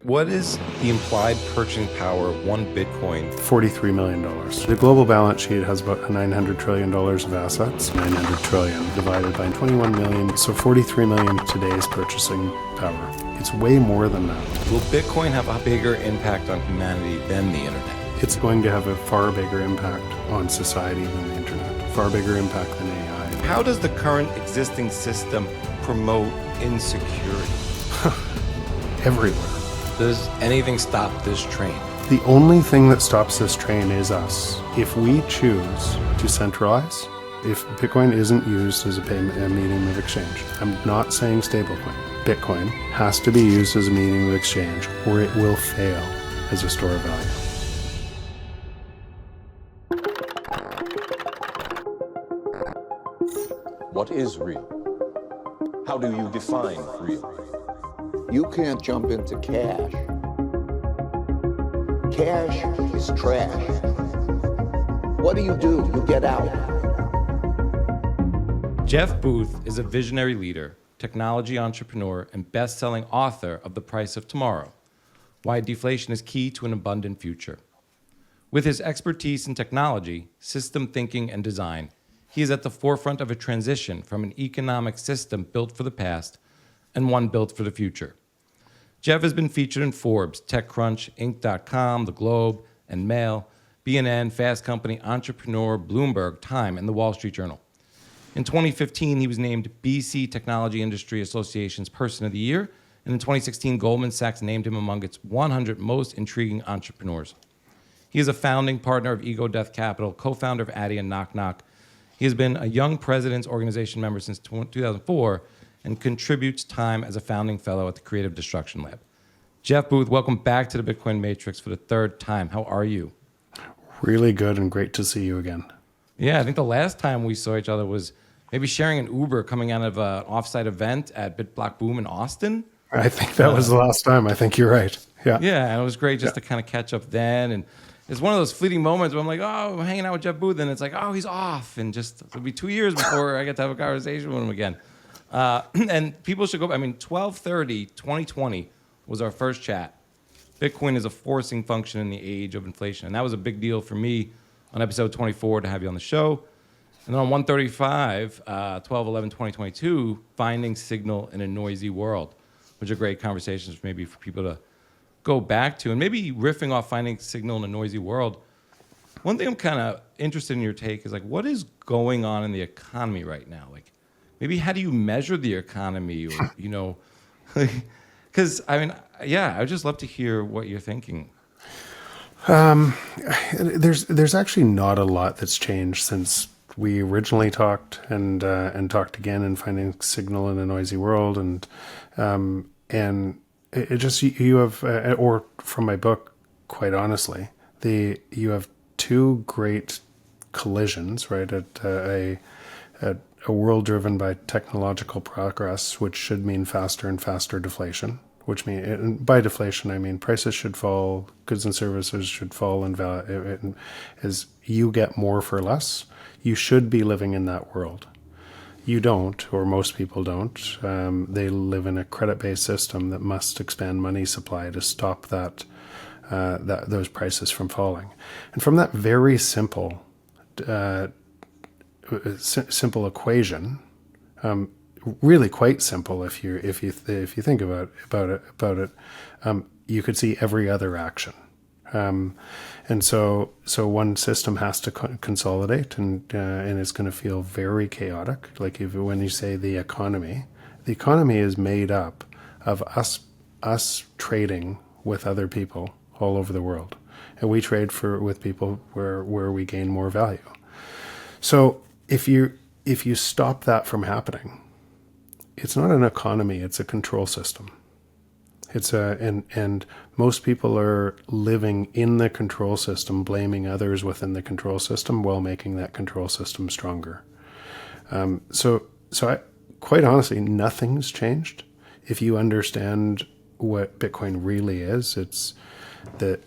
What is the implied purchasing power of one Bitcoin? $43 million. The global balance sheet has about $900 trillion of assets. 900 trillion divided by 21 million. So 43 million today's purchasing power. It's way more than that. Will Bitcoin have a bigger impact on humanity than the internet? It's going to have a far bigger impact on society than the internet. Far bigger impact than AI. How does the current existing system promote insecurity? Everywhere. Does anything stop this train? The only thing that stops this train is us. If we choose to centralize, if Bitcoin isn't used as a medium of exchange, I'm not saying stablecoin. Bitcoin has to be used as a medium of exchange or it will fail as a store of value. What is real? How do you define real? You can't jump into cash. Cash is trash. What do? You get out. Jeff Booth is a visionary leader, technology entrepreneur, and best-selling author of The Price of Tomorrow: Why Deflation is Key to an Abundant Future. With his expertise in technology, system thinking, and design, he is at the forefront of a transition from an economic system built for the past and one built for the future. Jeff has been featured in Forbes, TechCrunch, Inc.com, The Globe, and Mail, BNN, Fast Company, Entrepreneur, Bloomberg, Time, and The Wall Street Journal. In 2015, he was named BC Technology Industry Association's Person of the Year, and in 2016, Goldman Sachs named him among its 100 most intriguing entrepreneurs. He is a founding partner of Ego Death Capital, co-founder of Addy and Knock Knock. He has been a Young Presidents Organization member since 2004, and contributes time as a founding fellow at the Creative Destruction Lab. Jeff Booth, welcome back to the Bitcoin Matrix for the third time. How are you? Really good and great to see you again. Yeah, I think the last time we saw each other was maybe sharing an Uber coming out of an offsite event at BitBlock Boom in Austin. I think that was the last time. I think you're right. Yeah. Yeah, and it was great just to kind of catch up then. And it's one of those fleeting moments where I'm like, oh, I'm hanging out with Jeff Booth, and it's like, oh, he's off. And just it'll be 2 years before I get to have a conversation with him again. And people should go, 12/30/2020 was our first chat. Bitcoin is a forcing function in the age of inflation. And that was a big deal for me on episode 24 to have you on the show. And then on 135, 12/11/2022, Finding Signal in a Noisy World, which are great conversations maybe for people to go back to. And maybe riffing off Finding Signal in a Noisy World, one thing I'm kind of interested in your take is like, what is going on in the economy right now? Like, maybe how do you measure the economy? Or, because I'd just love to hear what you're thinking. There's actually not a lot that's changed since we originally talked and talked again in Finding Signal in a Noisy World, and it just you have or from my book, quite honestly, you have two great collisions, right? At a world driven by technological progress, which should mean faster and faster deflation, which mean, and by deflation, I mean prices should fall, goods and services should fall in value. As you get more for less, you should be living in that world. You don't, or most people don't. They live in a credit-based system that must expand money supply to stop those prices from falling. And from that very simple equation, really quite simple if you think about it, you could see every other action, and so one system has to consolidate, and it's going to feel very chaotic. Like when you say the economy is made up of us trading with other people all over the world, and we trade with people where we gain more value. So if you stop that from happening, it's not an economy, it's a control system. And most people are living in the control system, blaming others within the control system while making that control system stronger. So quite honestly, nothing's changed. If you understand what Bitcoin really is, it's that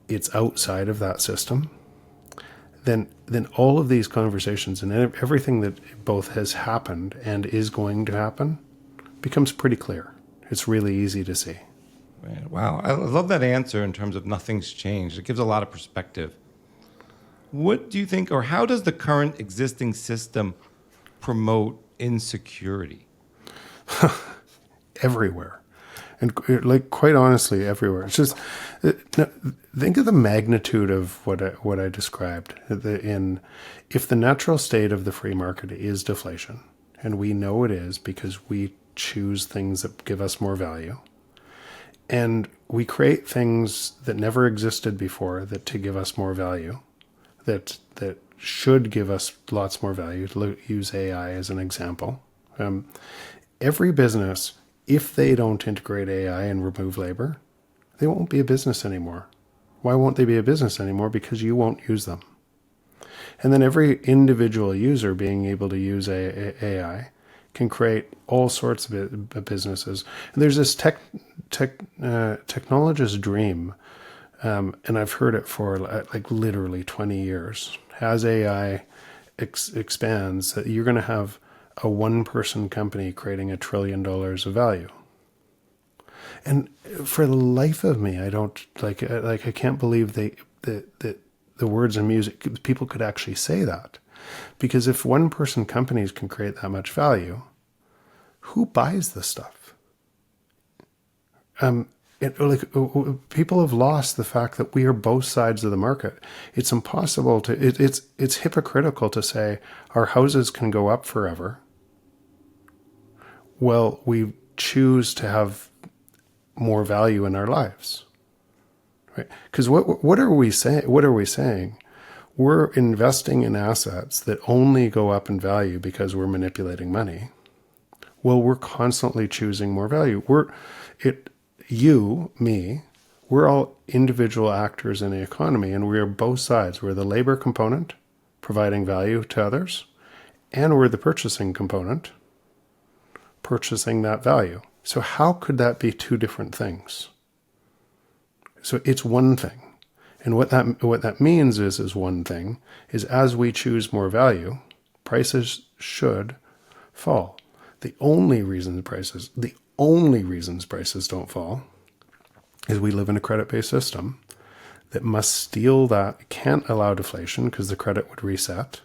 it's outside of that system. Then all of these conversations and everything that both has happened and is going to happen becomes pretty clear. It's really easy to see. Man, wow, I love that answer in terms of nothing's changed. It gives a lot of perspective. What do you think, or how does the current existing system promote insecurity? Everywhere. And like, quite honestly, everywhere. It's just, think of the magnitude of what I described. If the natural state of the free market is deflation, and we know it is because we choose things that give us more value, and we create things that never existed before that to give us more value, that should give us lots more value. Use AI as an example. Every business, if they don't integrate AI and remove labor, they won't be a business anymore. Why won't they be a business anymore? Because you won't use them. And then every individual user being able to use AI can create all sorts of businesses. And there's this technologist's dream, and I've heard it for like literally 20 years. As AI expands, that you're going to have a one-person company creating $1 trillion of value. And for the life of me, I don't I can't believe that the words and music, people could actually say that. Because if one-person companies can create that much value, who buys this stuff? People have lost the fact that we are both sides of the market. It's impossible to, it's hypocritical to say our houses can go up forever. Well, we choose to have more value in our lives, right? Because what are we saying? What are we saying? We're investing in assets that only go up in value because we're manipulating money. Well, we're constantly choosing more value. You, me, we're all individual actors in the economy, and we are both sides. We're the labor component, providing value to others, and we're the purchasing component, purchasing that value. So how could that be two different things? So it's one thing. And what that means is one thing, is as we choose more value, prices should fall. The only reasons prices don't fall is we live in a credit-based system that must steal that, can't allow deflation because the credit would reset.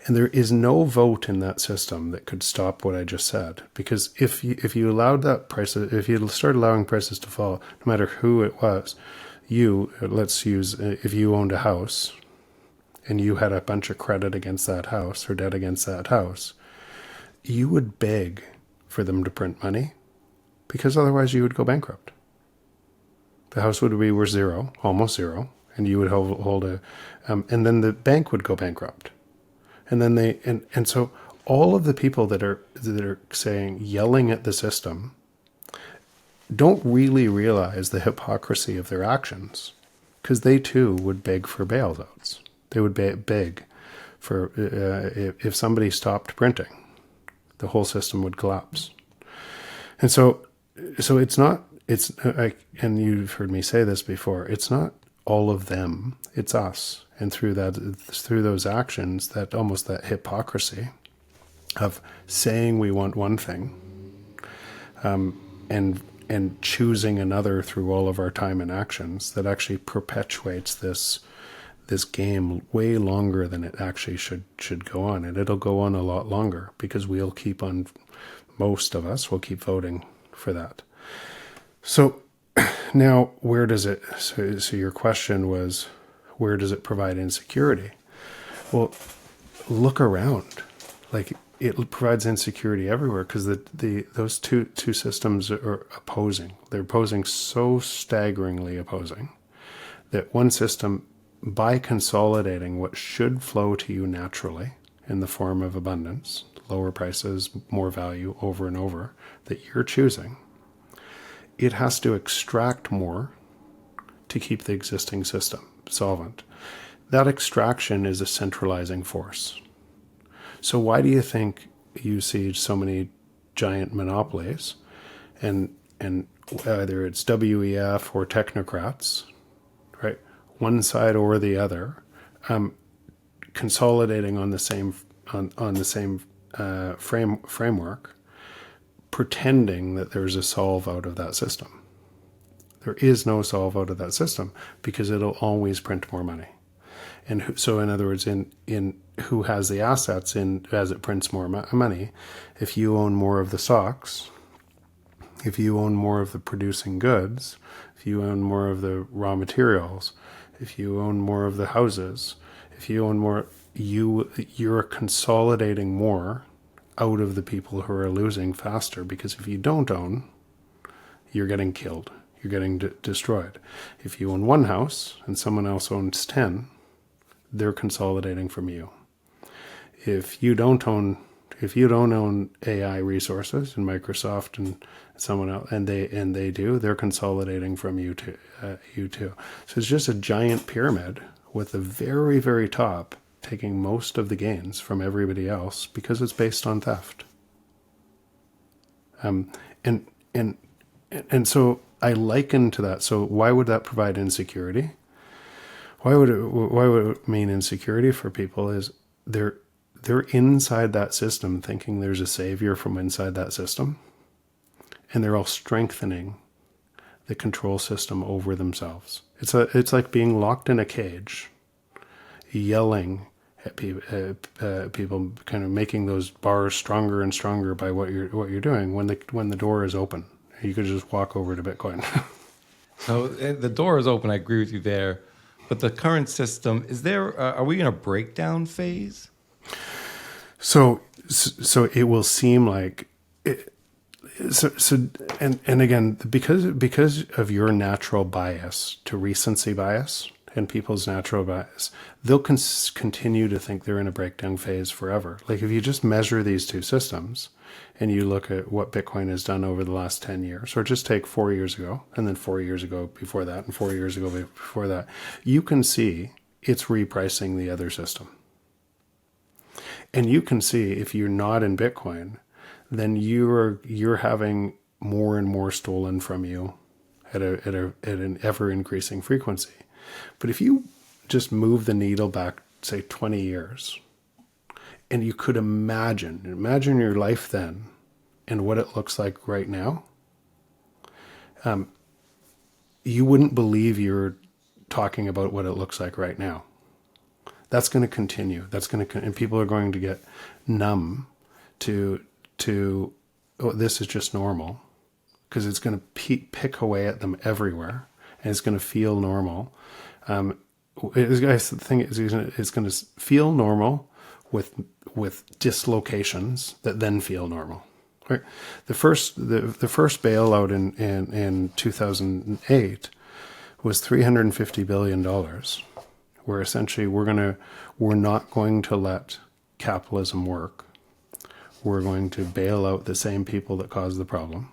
And there is no vote in that system that could stop what I just said. Because if you allowed that prices, if you start allowing prices to fall, no matter who it was, let's use, if you owned a house and you had a bunch of credit against that house or debt against that house, you would beg for them to print money because otherwise you would go bankrupt. The house would be worth zero, almost zero, and you would hold and then the bank would go bankrupt. And then and so all of the people that are saying, yelling at the system, don't really realize the hypocrisy of their actions, because they too would beg for bailouts. They would beg for, if somebody stopped printing, the whole system would collapse. And so and you've heard me say this before, it's not all of them, it's us. And through those actions, that hypocrisy of saying we want one thing, and choosing another through all of our time and actions, that actually perpetuates this game way longer than it actually should go on. And it'll go on a lot longer because most of us will keep voting for that. So now where does it, so your question was, where does it provide insecurity? Well, look around. Like, it provides insecurity everywhere because those two systems are opposing. They're opposing, so staggeringly opposing, that one system, by consolidating what should flow to you naturally in the form of abundance, lower prices, more value over and over, that you're choosing, it has to extract more to keep the existing system solvent. That extraction is a centralizing force. So why do you think you see so many giant monopolies, and whether it's WEF or technocrats, right, one side or the other, consolidating on the same framework, pretending that there's a solve out of that system? There is no solve out of that system because it'll always print more money. And so, in other words, in who has the assets in as it prints more money, if you own more of the stocks, if you own more of the producing goods, if you own more of the raw materials, if you own more of the houses, if you own more, you're consolidating more out of the people who are losing faster. Because if you don't own, you're getting killed. You're getting destroyed. If you own one house and someone else owns 10, they're consolidating from you. If you don't own AI resources and Microsoft and someone else, and they do, they're consolidating from you too. So it's just a giant pyramid with the very, very top taking most of the gains from everybody else because it's based on theft. And so I liken to that. So why would that provide insecurity? Why would it mean insecurity for people? Is they're inside that system thinking there's a savior from inside that system, and they're all strengthening the control system over themselves. It's like being locked in a cage, yelling at people, kind of making those bars stronger and stronger by what you're doing when the door is open. You could just walk over to Bitcoin. So the door is open. I agree with you there. But the current system, are we in a breakdown phase? So it will seem like it, and again, because of your natural bias to recency bias and people's natural bias, they'll continue to think they're in a breakdown phase forever. Like if you just measure these two systems and you look at what Bitcoin has done over the last 10 years, or just take 4 years ago, and then 4 years ago before that, and 4 years ago before that, you can see it's repricing the other system. And you can see if you're not in Bitcoin, then you're having more and more stolen from you at an ever increasing frequency. But if you just move the needle back, say 20 years, and you could imagine your life then and what it looks like right now, you wouldn't believe you're talking about what it looks like right now. That's going to continue. And people are going to get numb to oh, this is just normal, because it's going to pick away at them everywhere, and it's going to feel normal. I think it's going to feel normal with dislocations that then feel normal. Right? The first bailout in 2008 was $350 billion, where essentially we're not going to let capitalism work. We're going to bail out the same people that caused the problem.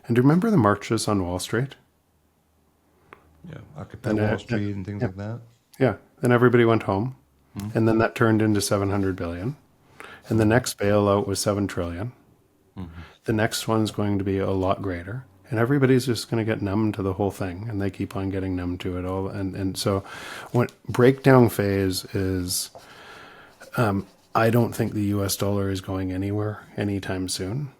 And do you remember the marches on Wall Street? Yeah, Occupy Wall Street and things like that. Yeah, then everybody went home, and then that turned into 700 billion. And the next bailout was 7 trillion. The next one's going to be a lot greater. And everybody's just going to get numb to the whole thing, and they keep on getting numb to it all. And so what breakdown phase is, I don't think the US dollar is going anywhere anytime soon.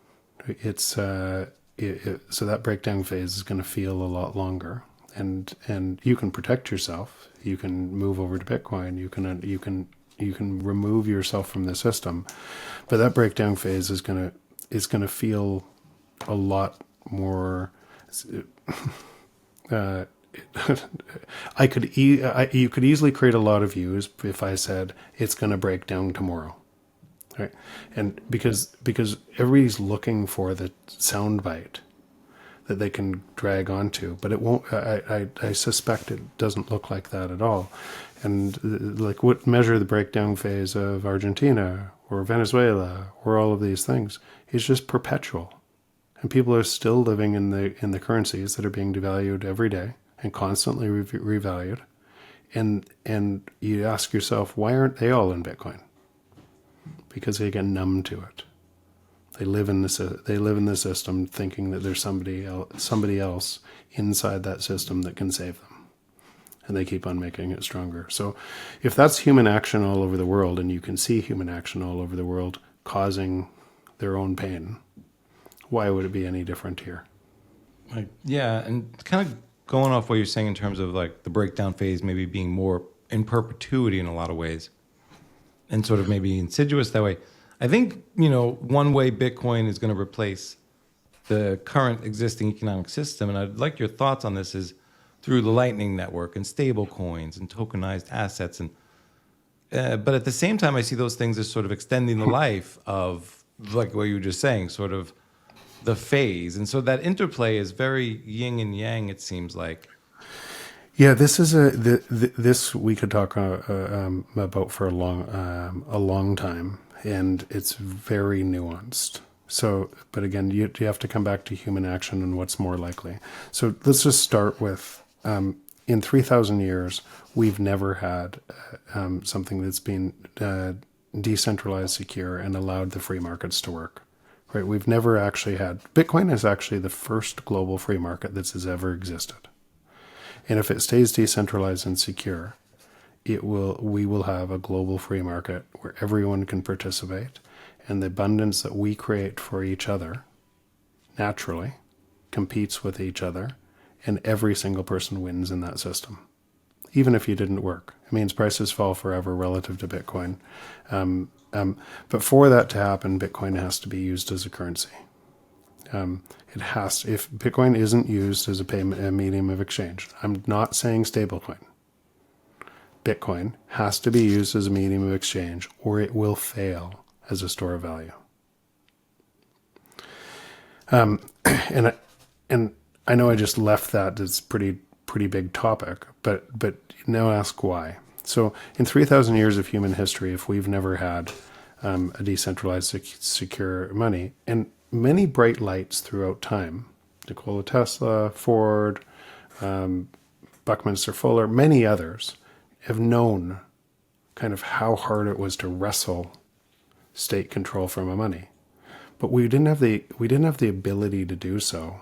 It's so that breakdown phase is going to feel a lot longer. And you can protect yourself. You can move over to Bitcoin. You can remove yourself from the system. But that breakdown phase is going to feel a lot more. You could easily create a lot of views if I said it's going to break down tomorrow, right? And because everybody's looking for the soundbite that they can drag onto, but it won't. I suspect it doesn't look like that at all. And like, what measure the breakdown phase of Argentina or Venezuela or all of these things is just perpetual. And people are still living in the currencies that are being devalued every day and constantly revalued. And you ask yourself, why aren't they all in Bitcoin? Because they get numb to it. They live in the system thinking that there's somebody else inside that system that can save them. And they keep on making it stronger. So if that's human action all over the world, and you can see human action all over the world causing their own pain, why would it be any different here? Yeah, and kind of going off what you're saying in terms of like the breakdown phase maybe being more in perpetuity in a lot of ways and sort of maybe insidious that way. I think, one way Bitcoin is going to replace the current existing economic system, and I'd like your thoughts on this, is through the Lightning Network and stablecoins and tokenized assets. And but at the same time, I see those things as sort of extending the life of, like what you were just saying, sort of the phase. And so that interplay is very yin and yang, it seems like. Yeah, this is this we could talk about for a long time, and it's very nuanced. So, but again, you have to come back to human action and what's more likely. So let's just start with, in 3,000 years, we've never had something that's been decentralized, secure, and allowed the free markets to work. Right? We've never actually had. Bitcoin is actually the first global free market that has ever existed. And if it stays decentralized and secure, we will have a global free market where everyone can participate, and the abundance that we create for each other naturally competes with each other, and every single person wins in that system. Even if you didn't work. It means prices fall forever relative to Bitcoin. But for that to happen, Bitcoin has to be used as a currency. If Bitcoin isn't used as a medium of exchange, I'm not saying stablecoin. Bitcoin has to be used as a medium of exchange, or it will fail as a store of value. And I know I just left that. It's pretty big topic, but now ask why. So in 3,000 years of human history, if we've never had a decentralized secure money, and many bright lights throughout time, Nikola Tesla, Ford, Buckminster Fuller, many others have known kind of how hard it was to wrestle state control from a money, but we didn't have the ability to do so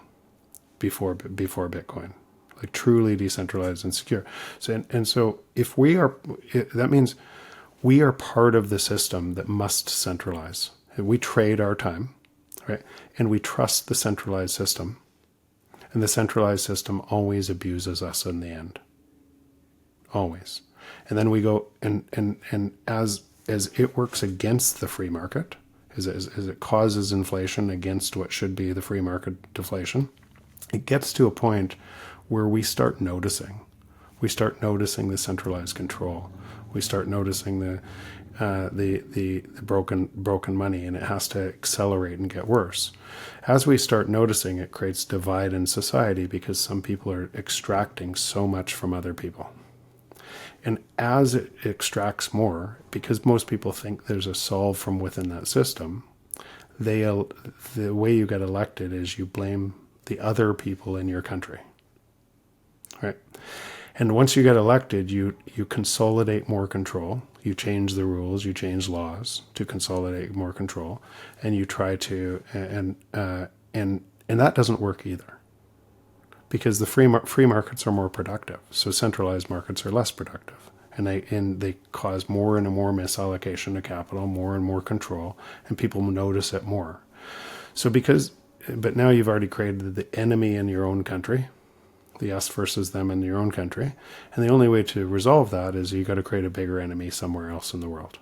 before Bitcoin, like truly decentralized and secure. So if we are, that means we are part of the system that must centralize. We trade our time, right? And we trust the centralized system, and the centralized system always abuses us in the end. Always. And then we go and as it works against the free market, as it causes inflation against what should be the free market deflation, it gets to a point where we start noticing. We start noticing the centralized control. We start noticing the broken money, and it has to accelerate and get worse. As we start noticing, it creates divide in society because some people are extracting so much from other people. And as it extracts more, because most people think there's a solve from within that system, the way you get elected is you blame the other people in your country, right? And once you get elected, you consolidate more control. You change the rules, you change laws to consolidate more control, and you try to and that doesn't work either, because the free markets are more productive. So centralized markets are less productive, and they cause more and more misallocation of capital, more and more control, and people notice it more. But now you've already created the enemy in your own country, the us versus them in your own country. And the only way to resolve that is you got to create a bigger enemy somewhere else in the world.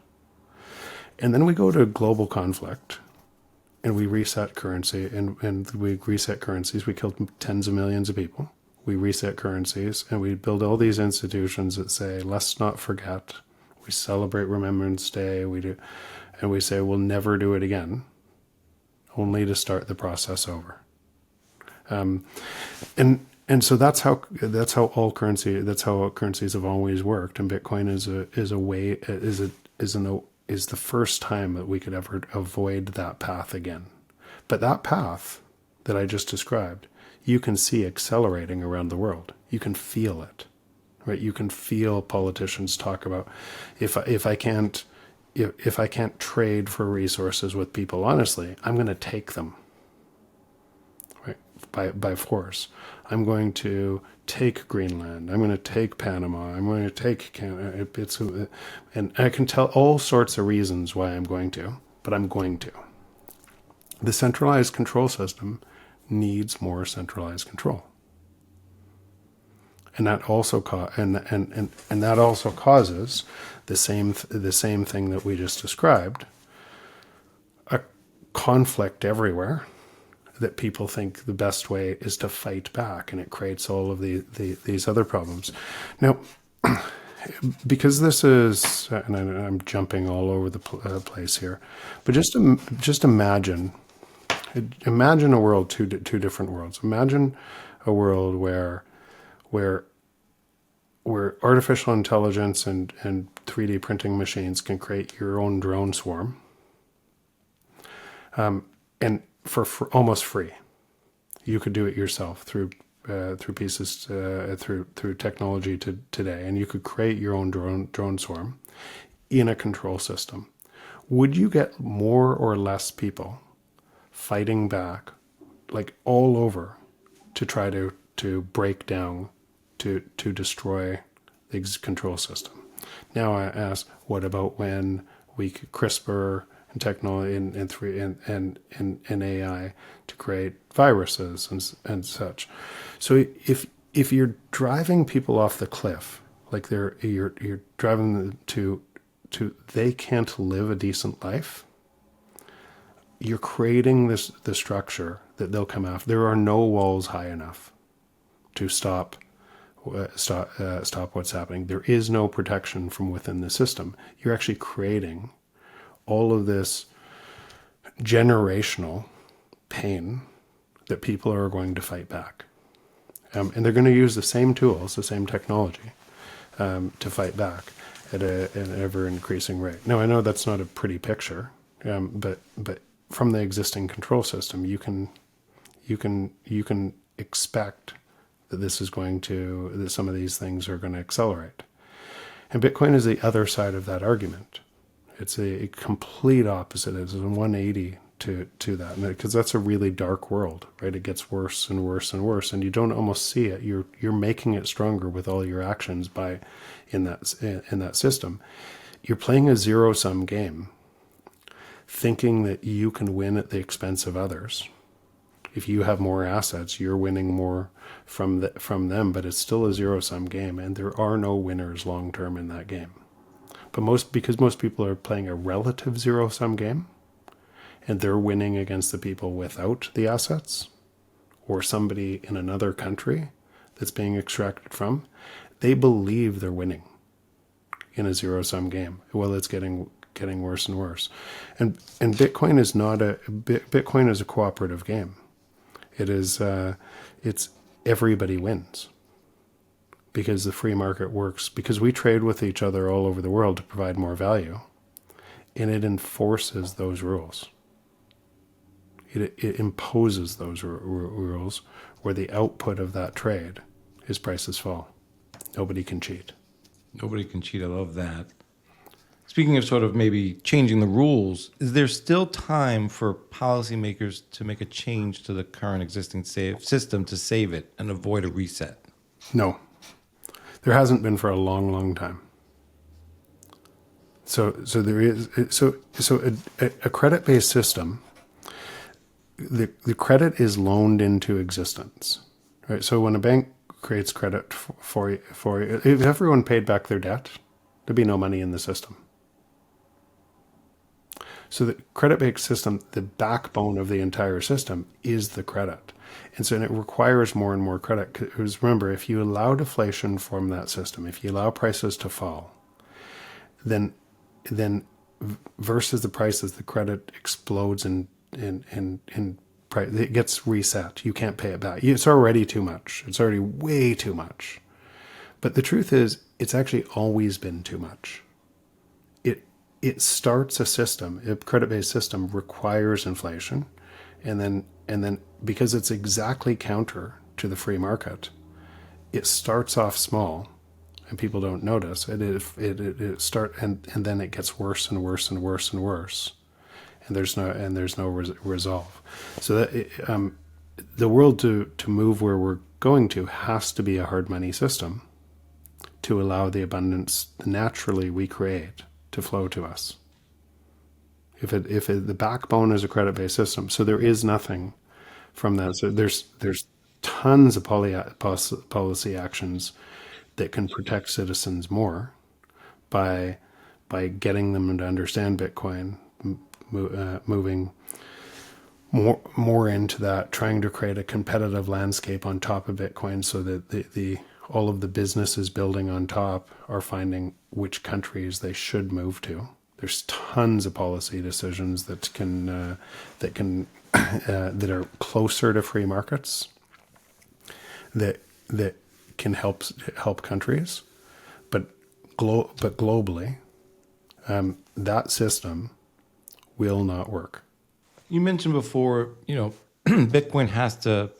And then we go to global conflict, and we reset currency, and we reset currencies. We killed tens of millions of people. We reset currencies, and we build all these institutions that say, let's not forget. We celebrate Remembrance Day. And we say, we'll never do it again, only to start the process over. And so that's how all currencies have always worked. And Bitcoin is the first time that we could ever avoid that path again. But that path that I just described, you can see accelerating around the world. You can feel it, right? You can feel politicians talk about if I can't trade for resources with people honestly, I'm going to take them, right? By force. I'm going to take Greenland. I'm going to take Panama. I'm going to take Canada. And I can tell all sorts of reasons why I'm going to, but I'm going to. The centralized control system needs more centralized control. and that also and that also causes the same thing that we just described, a conflict everywhere, that people think the best way is to fight back, and it creates all of these other problems. Now, because this is, and I'm jumping all over the place here, but just imagine a world, two different worlds. Imagine a world where artificial intelligence and 3D printing machines can create your own drone swarm, and for almost free. You could do it yourself through pieces through technology today, and you could create your own drone swarm in a control system. Would you get more or less people fighting back, like all over, to try to break down, to destroy the control system? Now I ask, what about when we could CRISPR and technology and AI to create viruses and such? So if you're driving people off the cliff, like you're driving them to they can't live a decent life, you're creating the structure that they'll come after. There are no walls high enough to stop what's happening. There is no protection from within the system. You're actually creating all of this generational pain that people are going to fight back. And they're going to use the same tools, the same technology, to fight back at an ever-increasing rate. Now, I know that's not a pretty picture, but from the existing control system, you can expect that that some of these things are going to accelerate. And Bitcoin is the other side of that argument. It's a complete opposite. It's a 180 to that, because that's a really dark world, right? It gets worse and worse and worse, and you don't almost see it. You're making it stronger with all your actions in that system. You're playing a zero-sum game, thinking that you can win at the expense of others. If you have more assets, you're winning more from them, but it's still a zero-sum game, and there are no winners long-term in that game. But because most people are playing a relative zero-sum game, and they're winning against the people without the assets, or somebody in another country that's being extracted from, they believe they're winning in a zero-sum game. Well, it's getting worse and worse. And Bitcoin is a cooperative game. It's everybody wins, because the free market works, because we trade with each other all over the world to provide more value, and it enforces those rules. It imposes those rules, where the output of that trade is prices fall. Nobody can cheat. Nobody can cheat. I love that. Speaking of sort of maybe changing the rules, is there still time for policymakers to make a change to the current existing system to save it and avoid a reset? No. There hasn't been for a long, long time. So there is a credit-based system. The credit is loaned into existence, right? So when a bank creates credit for you, if everyone paid back their debt, there'd be no money in the system. So the credit-based system, the backbone of the entire system, is the credit. And so it requires more and more credit. Because remember, if you allow deflation from that system, if you allow prices to fall, then versus the prices, the credit explodes in price. It gets reset. You can't pay it back. It's already too much. It's already way too much. But the truth is, it's actually always been too much. It starts a system. A credit-based system requires inflation, and then because it's exactly counter to the free market, it starts off small, and people don't notice. And then it gets worse and worse and worse and worse, and there's no resolve. So that the world to move where we're going to has to be a hard money system to allow the abundance naturally we create to flow to us. If the backbone is a credit-based system, so there is nothing from that. So there's tons of policy actions that can protect citizens more by getting them to understand Bitcoin, moving more into that, trying to create a competitive landscape on top of Bitcoin, so that the all of the businesses building on top are finding which countries they should move to. There's tons of policy decisions that are closer to free markets that can help countries, but globally, that system will not work. You mentioned before, Bitcoin has to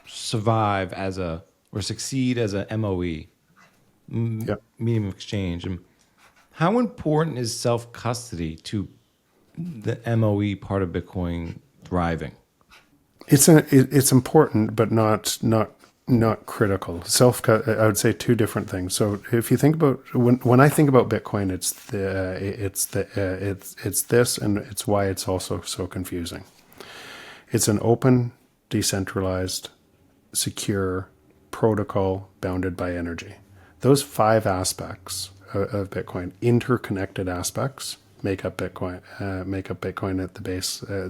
survive or succeed as a MOE, Yep. medium of exchange. And how important is self-custody to the MOE part of Bitcoin thriving? It's important, but not critical. I would say two different things. So if you think about when I think about Bitcoin, it's this, and it's why it's also so confusing. It's an open, decentralized, secure protocol bounded by energy. Those 5 aspects of Bitcoin, interconnected aspects, make up Bitcoin at the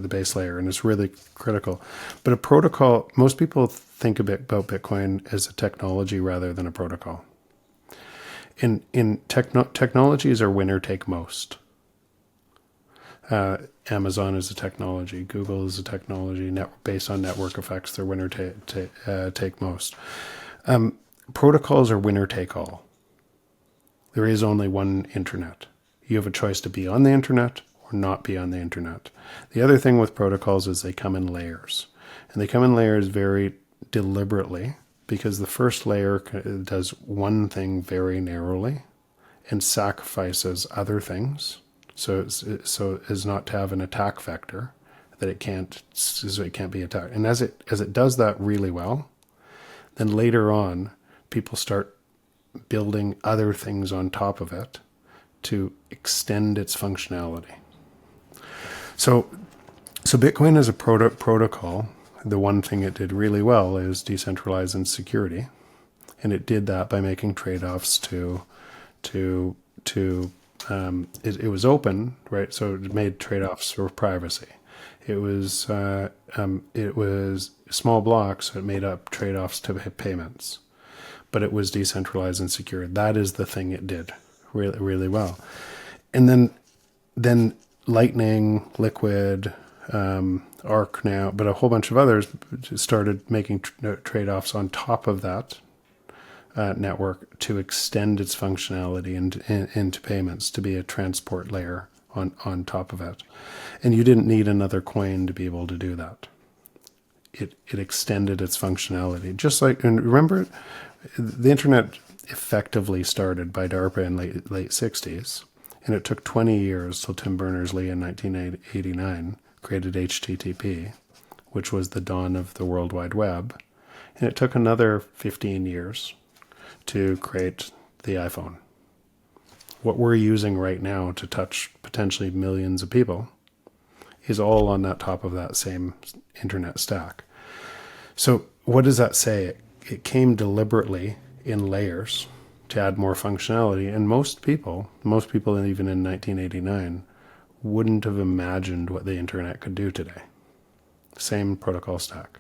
base layer, and it's really critical. But a protocol, most people think about Bitcoin as a technology rather than a protocol. Technologies are winner take most. Amazon is a technology. Google is a technology. Based on network effects, they're winner take most. Protocols are winner take all. There is only one internet. You have a choice to be on the internet or not be on the internet. The other thing with protocols is they come in layers. And they come in layers very deliberately, because the first layer does one thing very narrowly and sacrifices other things, so as not to have an attack vector, that it can't be attacked. And as it does that really well, then later on people start building other things on top of it to extend its functionality. So Bitcoin as a protocol, the one thing it did really well is decentralize insecurity, and it did that by making trade-offs it was open, right? So it made trade-offs for privacy. It was small blocks, so it made up trade-offs to payments, but it was decentralized and secure. That is the thing it did really, really well. And then Lightning, Liquid, Arc now, but a whole bunch of others started making trade-offs on top of that network to extend its functionality into payments, to be a transport layer on top of it. And you didn't need another coin to be able to do that. It extended its functionality. Just like, and remember, the internet effectively started by DARPA in late 60s, and it took 20 years till Tim Berners-Lee in 1989 created HTTP, which was the dawn of the World Wide Web. And it took another 15 years to create the iPhone. What we're using right now to touch potentially millions of people is all on that top of that same internet stack. So what does that say? It came deliberately in layers to add more functionality, and most people even in 1989 wouldn't have imagined what the internet could do today. Same protocol stack.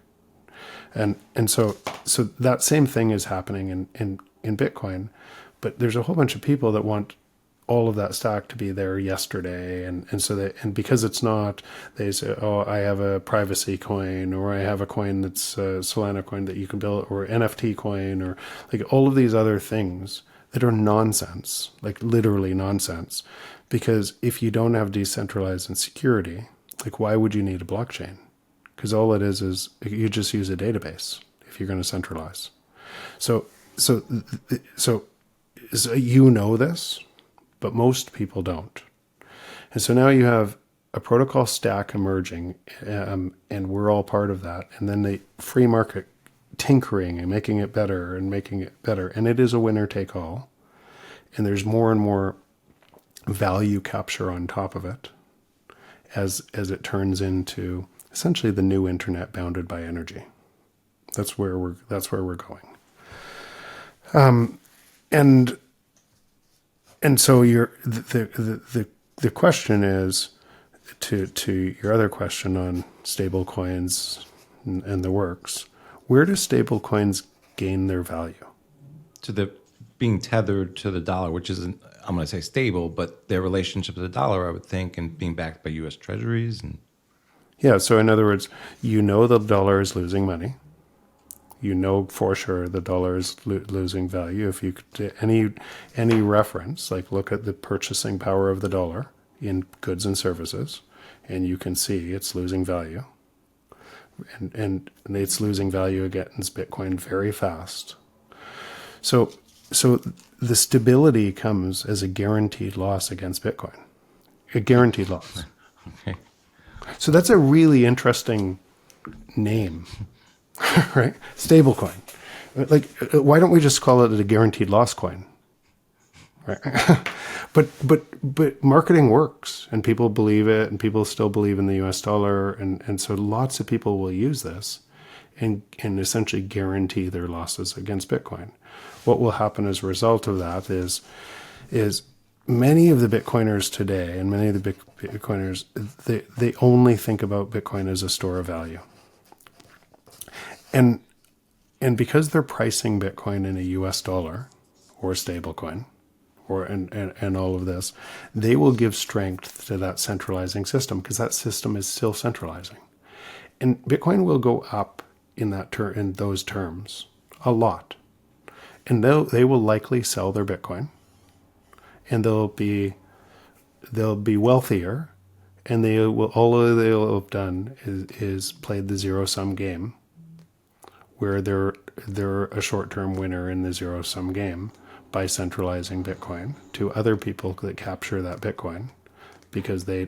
And so that same thing is happening in Bitcoin, but there's a whole bunch of people that want all of that stack to be there yesterday, and because it's not, they say, oh, I have a privacy coin, or I have a coin that's a Solana coin that you can build, or NFT coin, or like all of these other things that are nonsense, like literally nonsense. Because if you don't have decentralized and security, like why would you need a blockchain? Because all it is you just use a database if you're going to centralize. So you know this, but most people don't. And so now you have a protocol stack emerging, and we're all part of that. And then the free market tinkering and making it better. And it is a winner take all. And there's more and more value capture on top of it as it turns into essentially the new internet bounded by energy. That's where we're going. And so the question is, to your other question on stable coins and the works, where do stable coins gain their value? To the being tethered to the dollar, which isn't, I'm going to say stable, but their relationship to the dollar, I would think, and being backed by U.S. Treasuries. And Yeah, so in other words, the dollar is losing money. You know for sure the dollar is losing value. If you could, any reference, like look at the purchasing power of the dollar in goods and services, and you can see it's losing value. And it's losing value against Bitcoin very fast. So the stability comes as a guaranteed loss against Bitcoin. A guaranteed loss. okay. So that's a really interesting name, right? Stablecoin. Like, why don't we just call it a guaranteed loss coin? Right? but marketing works, and people believe it, and people still believe in the U.S. dollar, and so lots of people will use this and essentially guarantee their losses against Bitcoin. What will happen as a result of that is many of the Bitcoiners today, and many of the Bitcoiners, they only think about Bitcoin as a store of value. And because they're pricing Bitcoin in a US dollar or a stablecoin, and all of this, they will give strength to that centralizing system, because that system is still centralizing. And Bitcoin will go up in those terms a lot. And they will likely sell their Bitcoin, and they'll be wealthier, and they'll have done is played the zero sum game, where they're a short term winner in the zero sum game by centralizing Bitcoin to other people that capture that Bitcoin, because they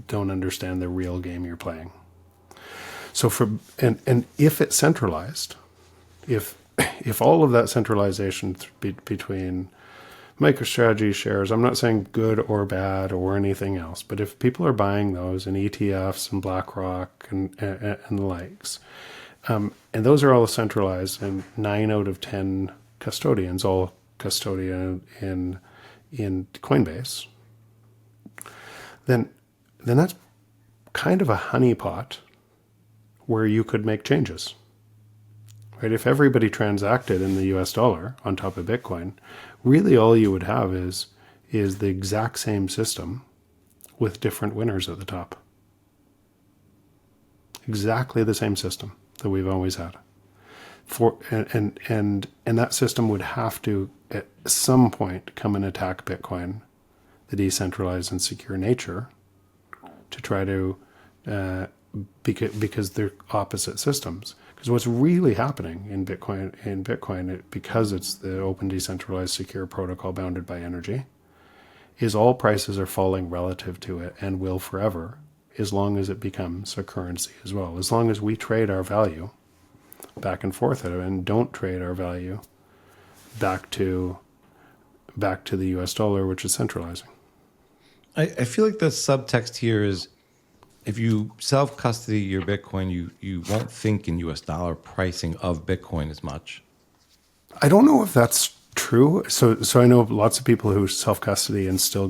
don't understand the real game you're playing. So and if it's centralized, if all of that centralization between MicroStrategy shares, I'm not saying good or bad or anything else, but if people are buying those in ETFs and BlackRock and the likes, and those are all centralized, and 9 out of 10 custodians all custodian in Coinbase, then that's kind of a honeypot where you could make changes. Right? If everybody transacted in the US dollar on top of Bitcoin, really all you would have is the exact same system with different winners at the top. Exactly the same system that we've always had. And that system would have to at some point come and attack Bitcoin, the decentralized and secure nature, to try to because they're opposite systems. Because what's really happening in Bitcoin, because it's the open, decentralized, secure protocol bounded by energy, is all prices are falling relative to it and will forever, as long as it becomes a currency as well. As long as we trade our value back and forth and don't trade our value back to the US dollar, which is centralizing. I feel like the subtext here is, if you self-custody your Bitcoin, you won't think in US dollar pricing of Bitcoin as much. I don't know if that's true. So I know lots of people who self-custody and still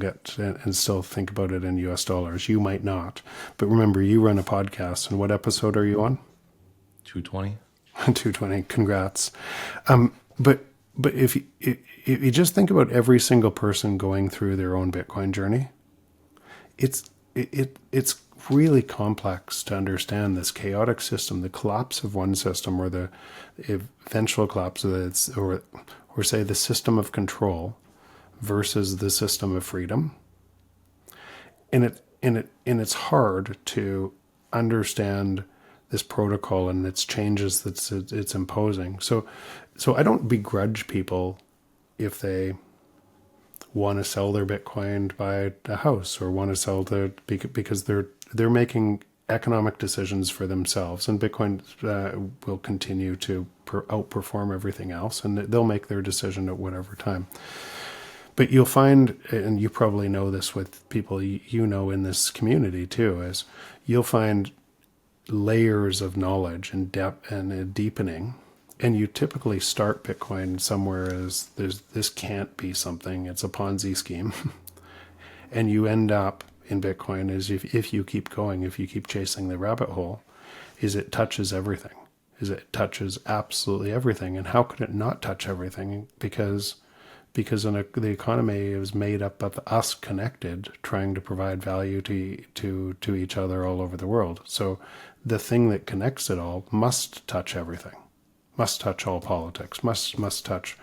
think about it in US dollars. You might not. But remember, you run a podcast, and what episode are you on? 220. 220. Congrats. But if you just think about every single person going through their own Bitcoin journey, it's really complex to understand this chaotic system, the collapse of one system, or the eventual collapse of it, or say the system of control versus the system of freedom. And it's hard to understand this protocol and its changes that it's imposing. So I don't begrudge people if they want to sell their Bitcoin to buy a house, or want to sell because they're making economic decisions for themselves, and Bitcoin will continue to outperform everything else, and they'll make their decision at whatever time. But you'll find, and you probably know this with people you know in this community too, is you'll find layers of knowledge and depth and a deepening. And you typically start Bitcoin somewhere as this can't be something. It's a Ponzi scheme. And you end up in Bitcoin is if you keep going, if you keep chasing the rabbit hole, is it touches everything. Is it touches absolutely everything. And how could it not touch everything? Because the economy is made up of us connected, trying to provide value to each other all over the world. So the thing that connects it all must touch everything, must touch all politics, must touch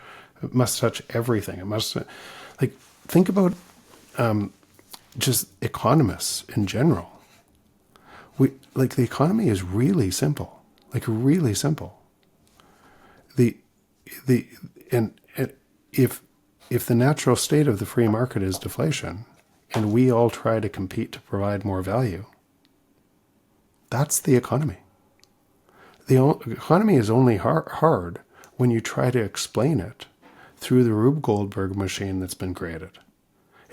everything. It must, like, think about just economists in general. The economy is really simple, like really simple. If the natural state of the free market is deflation, and we all try to compete to provide more value, that's the economy. The economy is only hard when you try to explain it through the Rube Goldberg machine that's been created.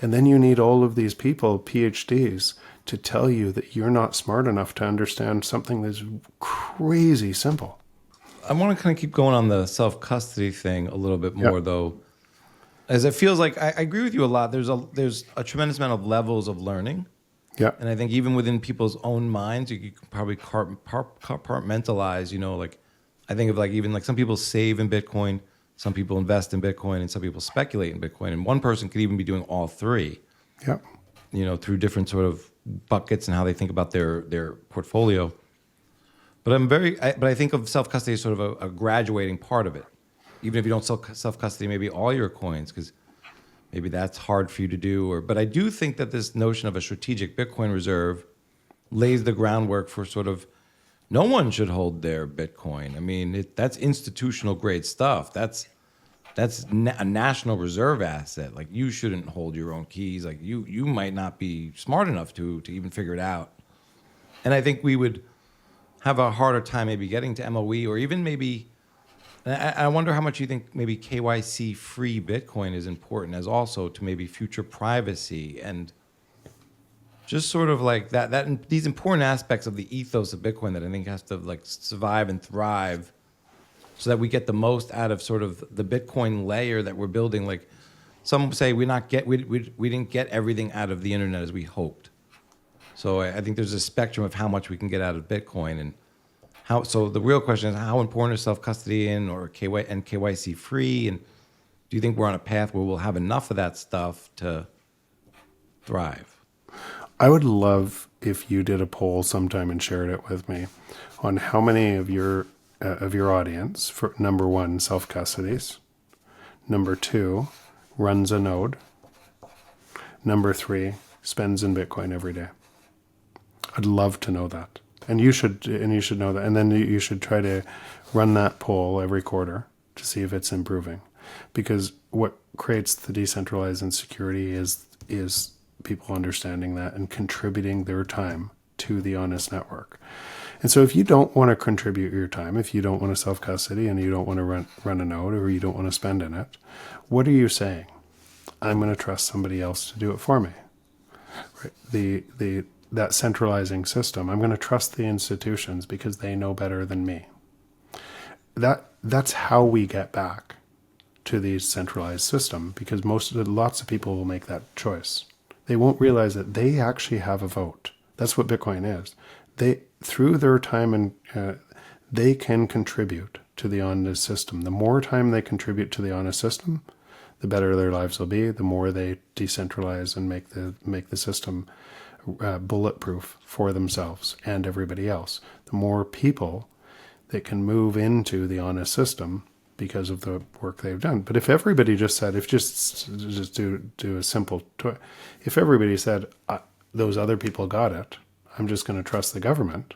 And then you need all of these people, PhDs, to tell you that you're not smart enough to understand something that's crazy simple. I want to kind of keep going on the self-custody thing a little bit more, though, as it feels like I agree with you a lot. There's a tremendous amount of levels of learning. Yeah. And I think even within people's own minds, you could probably compartmentalize, like I think of like even like some people save in Bitcoin, some people invest in Bitcoin, and some people speculate in Bitcoin. And one person could even be doing all three, through different sort of buckets and how they think about their portfolio. But I think of self-custody as sort of a graduating part of it. Even if you don't self-custody maybe all your coins, because maybe that's hard for you to do. But I do think that this notion of a strategic Bitcoin reserve lays the groundwork for sort of no one should hold their Bitcoin. I mean, that's institutional grade stuff. That's a national reserve asset. Like, you shouldn't hold your own keys. Like, you might not be smart enough to even figure it out. And I think we would have a harder time maybe getting to MOE, or even maybe, I wonder how much you think maybe KYC-free Bitcoin is important as also to maybe future privacy and just sort of like that these important aspects of the ethos of Bitcoin that I think has to like survive and thrive so that we get the most out of sort of the Bitcoin layer that we're building. Like some say we didn't get everything out of the internet as we hoped. So I think there's a spectrum of how much we can get out of Bitcoin, and so the real question is how important is self-custody and KYC free, and do you think we're on a path where we'll have enough of that stuff to thrive? I would love if you did a poll sometime and shared it with me on how many of your audience, for number one, self-custodies, number two, runs a node, number three, spends in Bitcoin every day. I'd love to know that. And you should know that. And then you should try to run that poll every quarter to see if it's improving. Because what creates the decentralized insecurity is people understanding that and contributing their time to the honest network. And so if you don't want to contribute your time, if you don't want to self-custody and you don't want to run a node, or you don't want to spend in it, what are you saying? I'm going to trust somebody else to do it for me. Right? That centralizing system, I'm going to trust the institutions because they know better than me. That's how we get back to the centralized system, because lots of people will make that choice. They won't realize that they actually have a vote. That's what Bitcoin is. Through their time, and they can contribute to the honest system. The more time they contribute to the honest system, the better their lives will be. The more they decentralize and make the system bulletproof for themselves and everybody else. The more people that can move into the honest system because of the work they've done. But if everybody just said, just do a simple, if everybody said, those other people got it, I'm just going to trust the government.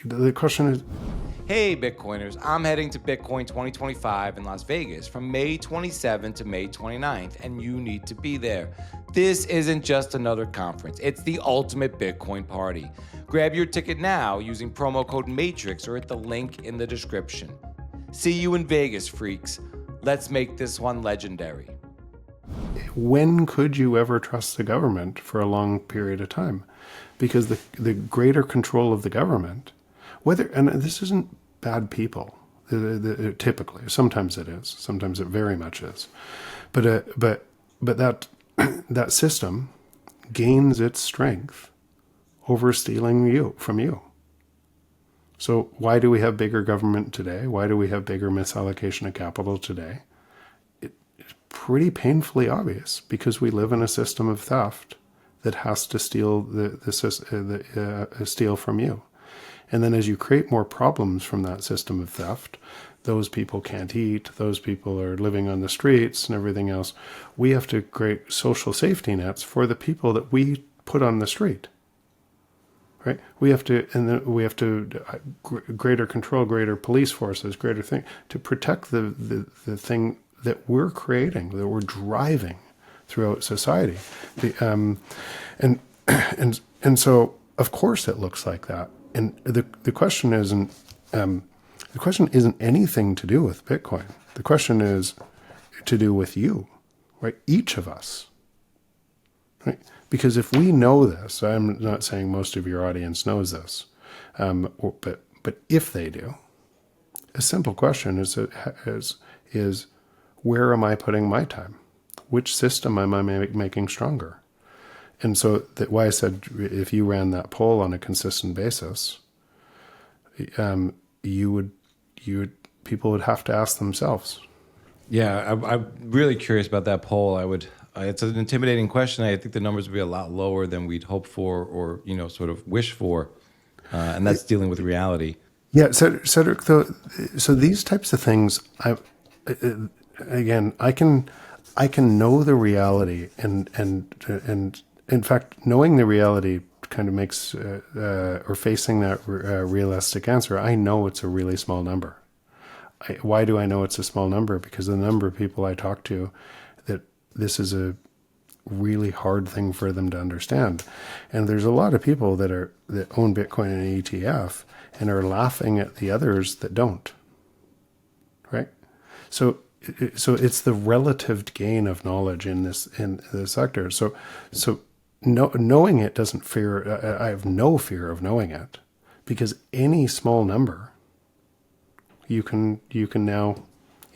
The question is, Hey Bitcoiners, I'm heading to Bitcoin 2025 in Las Vegas from May 27 to May 29th, and you need to be there. This isn't just another conference, it's the ultimate Bitcoin party. Grab your ticket now using promo code MATRIX or at the link in the description. See you in Vegas, freaks. Let's make this one legendary. when could you ever trust the government for a long period of time? Because the greater control of the government, and this isn't bad people, typically, sometimes it is, sometimes it very much is, but that that system gains its strength over stealing you from you. So why do we have bigger government today? Why do we have bigger misallocation of capital today? It's pretty painfully obvious, because we live in a system of theft that has to steal steal from you. And then as you create more problems from that system of theft, those people can't eat, those people are living on the streets and everything else. We have to create social safety nets for the people that we put on the street. Right? We have to, and then we have to greater control, greater police forces, greater thing to protect the thing that we're creating, that we're driving throughout society. And so of course it looks like that. And the question isn't anything to do with Bitcoin. The question is to do with you, right? Each of us, right? Because if we know this, I'm not saying most of your audience knows this, but if they do, a simple question is where am I putting my time? Which system am I making stronger? And so that why I said if you ran that poll on a consistent basis, people would have to ask themselves. Yeah, I'm really curious about that poll. It's an intimidating question. I think the numbers would be a lot lower than we'd hope for, or sort of wish for, and that's dealing with reality. Yeah, Cedric. So these types of things, I can know the reality, and in fact, knowing the reality kind of makes or facing that realistic answer. I know it's a really small number. Why do I know it's a small number? Because the number of people I talk to, that this is a really hard thing for them to understand. And there's a lot of people that own Bitcoin in an ETF and are laughing at the others that don't. Right? So it's the relative gain of knowledge in the sector. So knowing it doesn't fear. I have no fear of knowing it, because any small number, you can now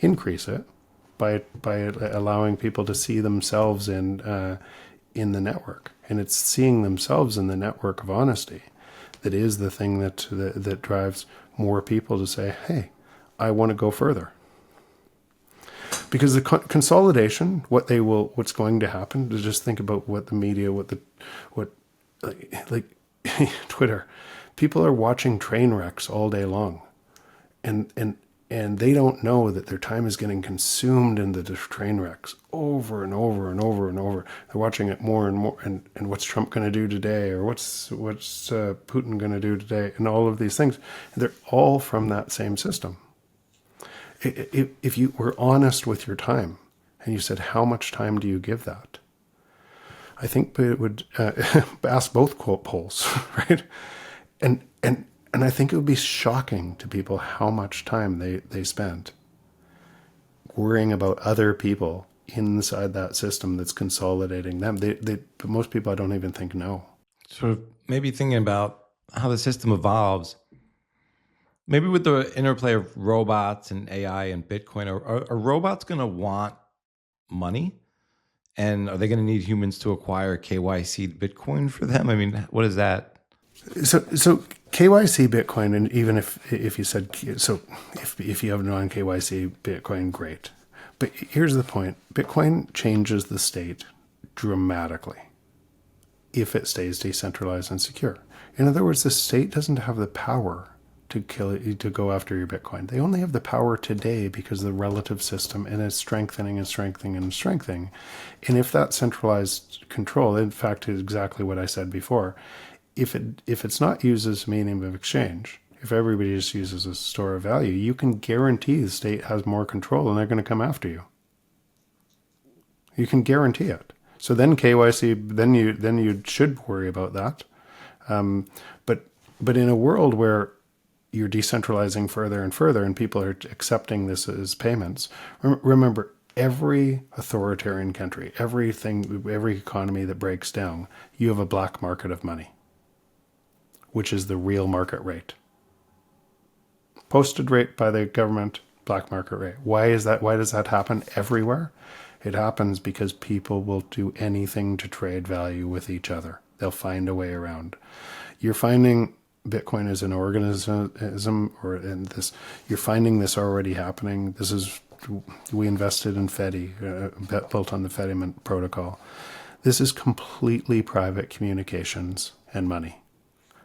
increase it by allowing people to see themselves in the network, and it's seeing themselves in the network of honesty that is the thing that drives more people to say, "Hey, I want to go further." Because the consolidation, what's going to happen, to just think about what the media, like Twitter, people are watching train wrecks all day long, and they don't know that their time is getting consumed in the train wrecks over and over and over and over. They're watching it more and more, and what's Trump going to do today, or what's Putin going to do today, and all of these things. They're all from that same system. If you were honest with your time and you said, how much time do you give that? I think it would ask both polls, right? And I think it would be shocking to people how much time they spent worrying about other people inside that system that's consolidating them. But most people, I don't even think know. Sort of maybe thinking about how the system evolves. Maybe with the interplay of robots and AI and Bitcoin, are robots going to want money? And are they going to need humans to acquire KYC Bitcoin for them? I mean, what is that? So KYC Bitcoin, and even if you said, so if you have non-KYC Bitcoin, great. But here's the point. Bitcoin changes the state dramatically if it stays decentralized and secure. In other words, the state doesn't have the power to go after your Bitcoin. They only have the power today because of the relative system, and it's strengthening and strengthening and strengthening. And if that centralized control, in fact, is exactly what I said before, if it's not used as a medium of exchange, if everybody just uses a store of value, you can guarantee the state has more control and they're going to come after you. You can guarantee it. So then KYC, then you should worry about that. But in a world where you're decentralizing further and further, and people are accepting this as payments. Remember, every authoritarian country, every economy that breaks down, you have a black market of money, which is the real market rate. Posted rate by the government, black market rate. Why is that? Why does that happen everywhere? It happens because people will do anything to trade value with each other. They'll find a way around. You're finding Bitcoin as an organism, or in this, you're finding this already happening. This is, we invested in Fedi, built on the Fedi protocol. This is completely private communications and money,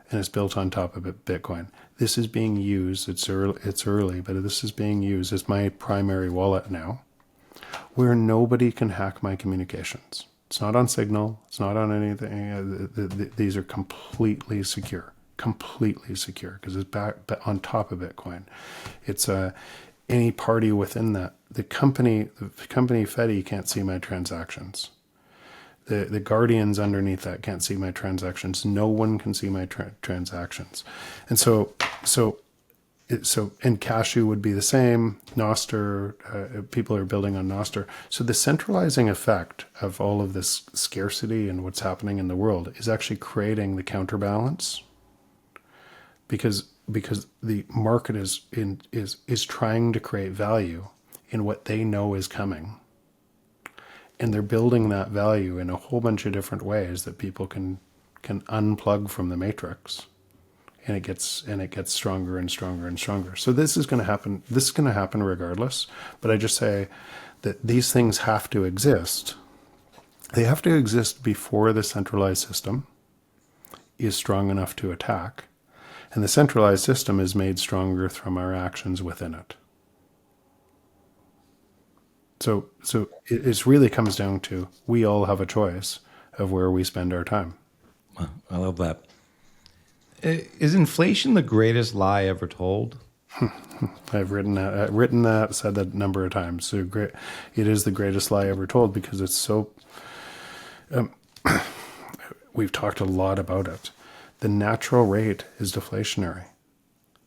and it's built on top of Bitcoin. This is being used. It's early, but this is being used as my primary wallet now, where nobody can hack my communications. It's not on Signal. It's not on anything. These are completely secure because it's back on top of Bitcoin. It's any party within that. The company Fedi can't see my transactions. The guardians underneath that can't see my transactions. No one can see my transactions. And so and Cashew would be the same. Nostr, people are building on Nostr. So the centralizing effect of all of this scarcity and what's happening in the world is actually creating the counterbalance, because the market is trying to create value in what they know is coming. And they're building that value in a whole bunch of different ways that people can unplug from the matrix. And it gets stronger and stronger and stronger. So this is going to happen. This is going to happen regardless. But I just say that these things have to exist. They have to exist before the centralized system is strong enough to attack. And the centralized system is made stronger from our actions within it. So it really comes down to, we all have a choice of where we spend our time. Wow, I love that. Is inflation the greatest lie ever told? I've written that, said that a number of times. So great, it is the greatest lie ever told because it's so. We've talked a lot about it. The natural rate is deflationary,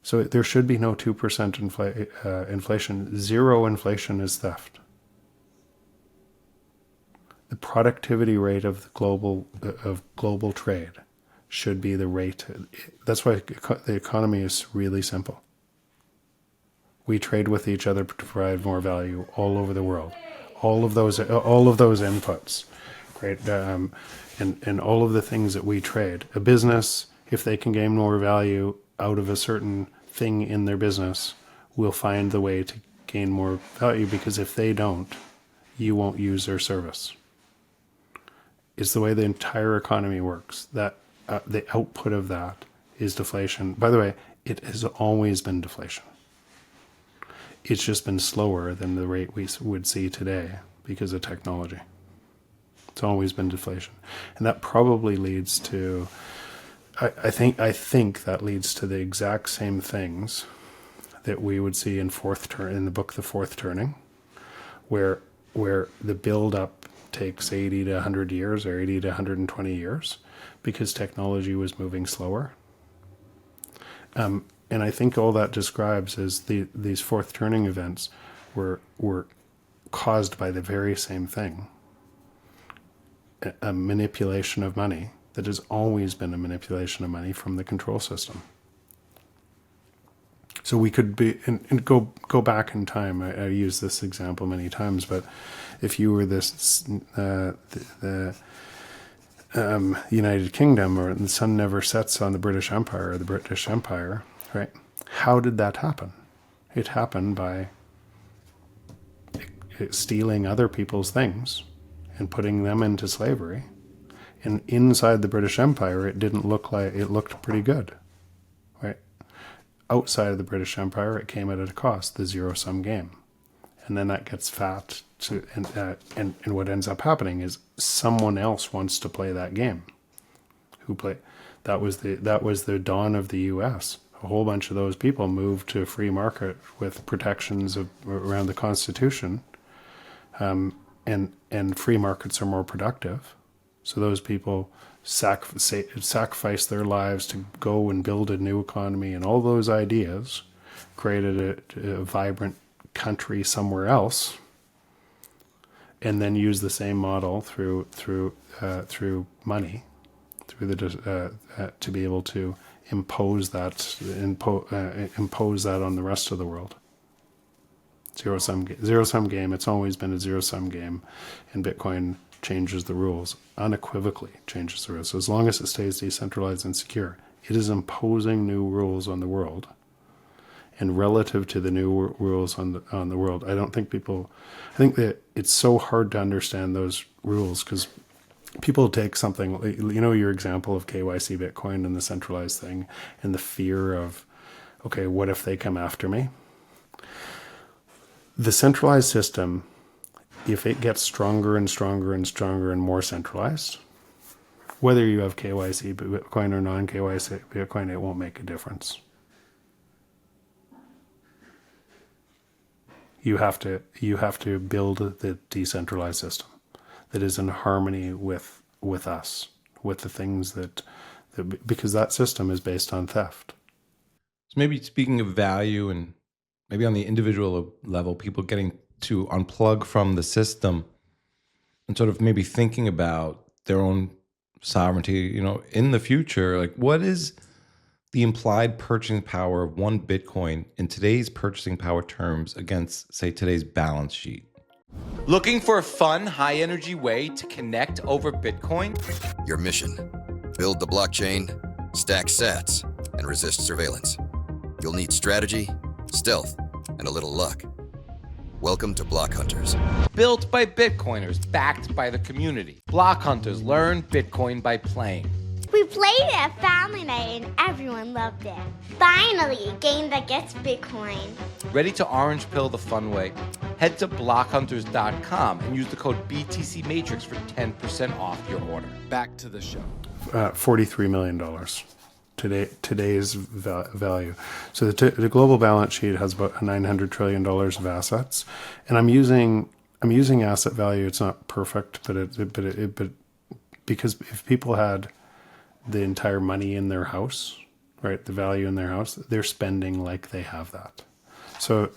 so there should be no 2% inflation. Zero inflation is theft. The productivity rate of the global trade should be the rate. That's why the economy is really simple. We trade with each other to provide more value all over the world. All of those inputs, right? And all of the things that we trade. A business, if they can gain more value out of a certain thing in their business, will find the way to gain more value, because if they don't, you won't use their service. It's the way the entire economy works. That the output of that is deflation. By the way, it has always been deflation. It's just been slower than the rate we would see today because of technology. It's always been deflation. And that probably leads to, I think that leads to the exact same things that we would see in the book, The Fourth Turning, where the build-up takes 80 to 100 years or 80 to 120 years because technology was moving slower. And I think all that describes is these fourth turning events were caused by the very same thing, a manipulation of money that has always been a manipulation of money from the control system. So we could be and go back in time. I use this example many times, but if you were the United Kingdom, or the sun never sets on the British Empire or the British Empire, right? How did that happen? It happened by stealing other people's things and putting them into slavery. And inside the British Empire, it didn't look like, it looked pretty good, right? Outside of the British Empire, it came at a cost, the zero-sum game. And then that gets fat, and what ends up happening is someone else wants to play that game. That was the dawn of the U.S. A whole bunch of those people moved to a free market with protections around the Constitution, and free markets are more productive. So those people sacrificed their lives to go and build a new economy, and all those ideas created a vibrant country somewhere else. and then use the same model through money, to be able to impose that on the rest of the world. Zero sum game. It's always been a zero sum game, and Bitcoin changes the rules, unequivocally changes the rules. So as long as it stays decentralized and secure, it is imposing new rules on the world. And relative to the new rules on the world, I think that it's so hard to understand those rules, because people take something, your example of KYC Bitcoin and the centralized thing, and the fear of, okay, what if they come after me? The centralized system, if it gets stronger and stronger and stronger and more centralized, whether you have KYC Bitcoin or non-KYC Bitcoin, it won't make a difference. You have to build the decentralized system that is in harmony with us, with the things that because that system is based on theft. So maybe speaking of value, and maybe on the individual level, people getting to unplug from the system and sort of maybe thinking about their own sovereignty, in the future, like what is the implied purchasing power of one Bitcoin in today's purchasing power terms against, say, today's balance sheet? Looking for a fun, high-energy way to connect over Bitcoin? Your mission: build the blockchain, stack sats, and resist surveillance. You'll need strategy, stealth, and a little luck. Welcome to Block Hunters. Built by Bitcoiners, backed by the community. Block Hunters learn Bitcoin by playing. We played it at family night and everyone loved it. Finally, a game that gets Bitcoin. Ready to orange pill the fun way? Head to blockhunters.com and use the code BTCMatrix for 10% off your order. Back to the show. $43 million. Today's value. So the global balance sheet has about $900 trillion of assets, and I'm using asset value. It's not perfect, but because if people had the entire money in their house, right, the value in their house, they're spending like they have that. So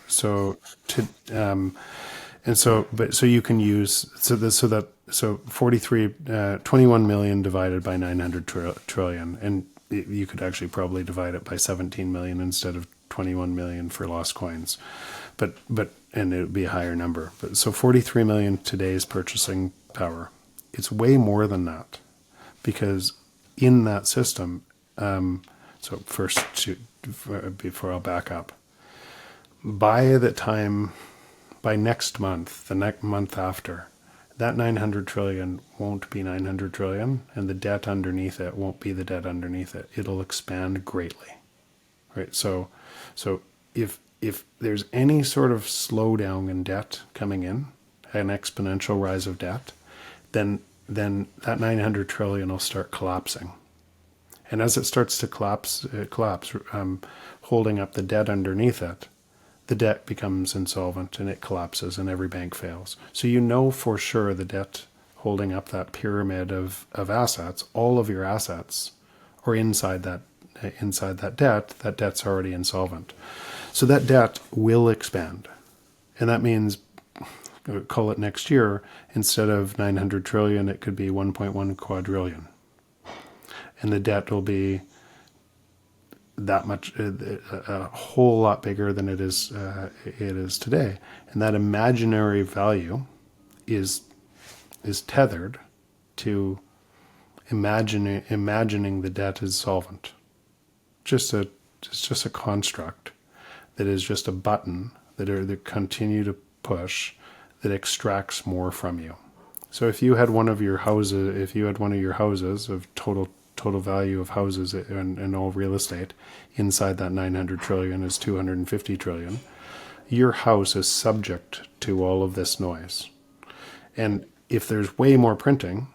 you can use 21 million divided by 900 trillion, and you could actually probably divide it by 17 million instead of 21 million for lost coins, but and it would be a higher number. But so 43 million today's purchasing power. It's way more than that, because in that system, so first before I'll back up, by next month, the next month after, that 900 trillion won't be 900 trillion, and the debt underneath it won't be the debt underneath it. It'll expand greatly, right? So if there's any sort of slowdown in debt coming in, an exponential rise of debt, then that 900 trillion will start collapsing. And as it starts to collapse, holding up the debt underneath it, the debt becomes insolvent and it collapses and every bank fails. So for sure the debt holding up that pyramid of assets, all of your assets are inside that debt. That debt's already insolvent. So that debt will expand. And that means, call it next year, instead of 900 trillion, it could be 1.1 quadrillion. And the debt will be that much, a whole lot bigger than it is today. And that imaginary value is tethered to imagining the debt is solvent. It's just a construct that is just a button that continue to push, that extracts more from you. So if you had one of your houses of total value of houses and all real estate, inside that 900 trillion is 250 trillion, your house is subject to all of this noise. And if there's way more printing,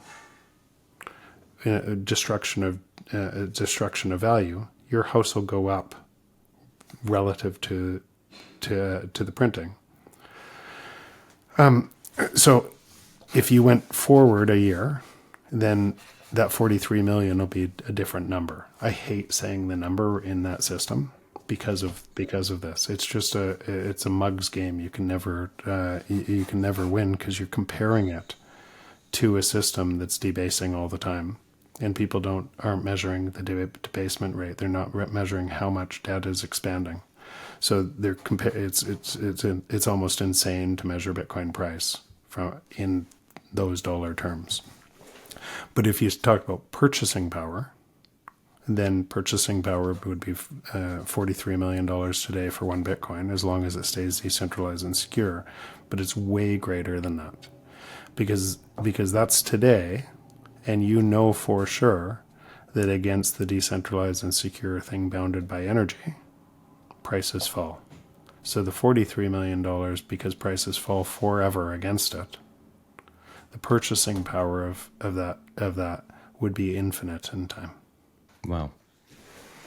destruction of value, your house will go up relative to the printing. So if you went forward a year, then that 43 million will be a different number. I hate saying the number in that system, because of this. It's just it's a mugs game. You can never win because you're comparing it to a system that's debasing all the time, and people aren't measuring the debasement rate. They're not measuring how much debt is expanding. So it's almost insane to measure Bitcoin price in those dollar terms. But if you talk about purchasing power, then purchasing power would be $43 million today for one Bitcoin, as long as it stays decentralized and secure. But it's way greater than that, because that's today, and you know for sure that against the decentralized and secure thing bounded by energy, prices fall. So the $43 million, because prices fall forever against it, the purchasing power of that would be infinite in time. Wow.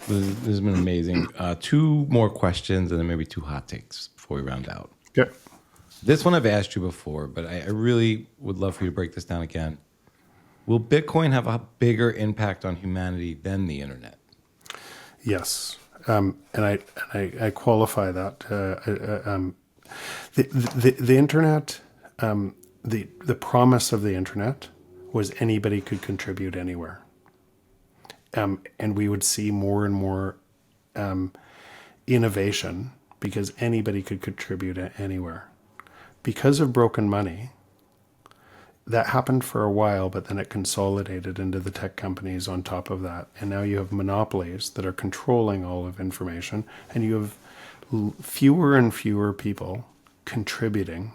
This has been amazing. Two more questions and then maybe two hot takes before we round out. Okay. This one I've asked you before, but I really would love for you to break this down again. Will Bitcoin have a bigger impact on humanity than the internet? Yes. And I qualify that. The internet, the promise of the internet was anybody could contribute anywhere. And we would see more and more innovation because anybody could contribute anywhere. Because of broken money, that happened for a while, but then it consolidated into the tech companies on top of that. And now you have monopolies that are controlling all of information, and you have fewer and fewer people contributing.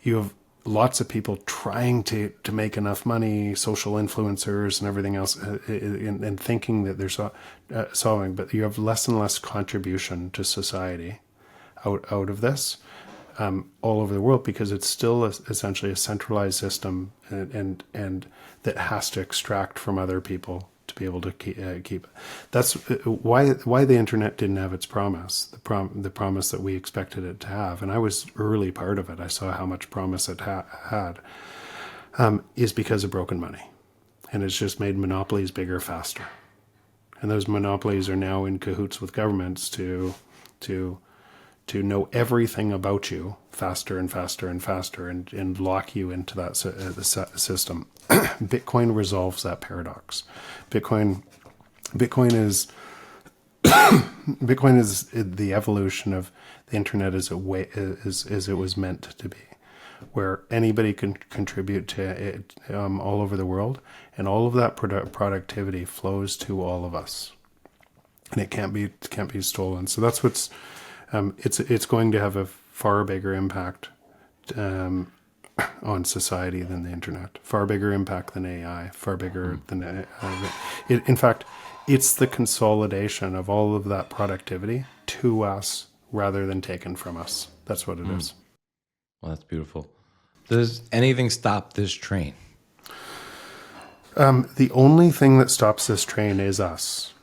You have lots of people trying to make enough money, social influencers and everything else, and thinking that they're solving, but you have less and less contribution to society out of this all over the world, because it's still essentially a centralized system and that has to extract from other people to be able to keep. That's why the internet didn't have its promise, the promise that we expected it to have. And I was early part of it. I saw how much promise it had, is because of broken money. And it's just made monopolies bigger, faster. And those monopolies are now in cahoots with governments to know everything about you faster and faster and faster, and lock you into that system. Bitcoin resolves that paradox. Bitcoin is the evolution of the internet as it was meant to be, where anybody can contribute to it all over the world, and all of that productivity flows to all of us, and it can't be stolen. So that's what's it's going to have a far bigger impact on society than the internet, far bigger impact than AI, far bigger than in fact, it's the consolidation of all of that productivity to us rather than taken from us. That's what it is. Well, that's beautiful. Does anything stop this train? The only thing that stops this train is us.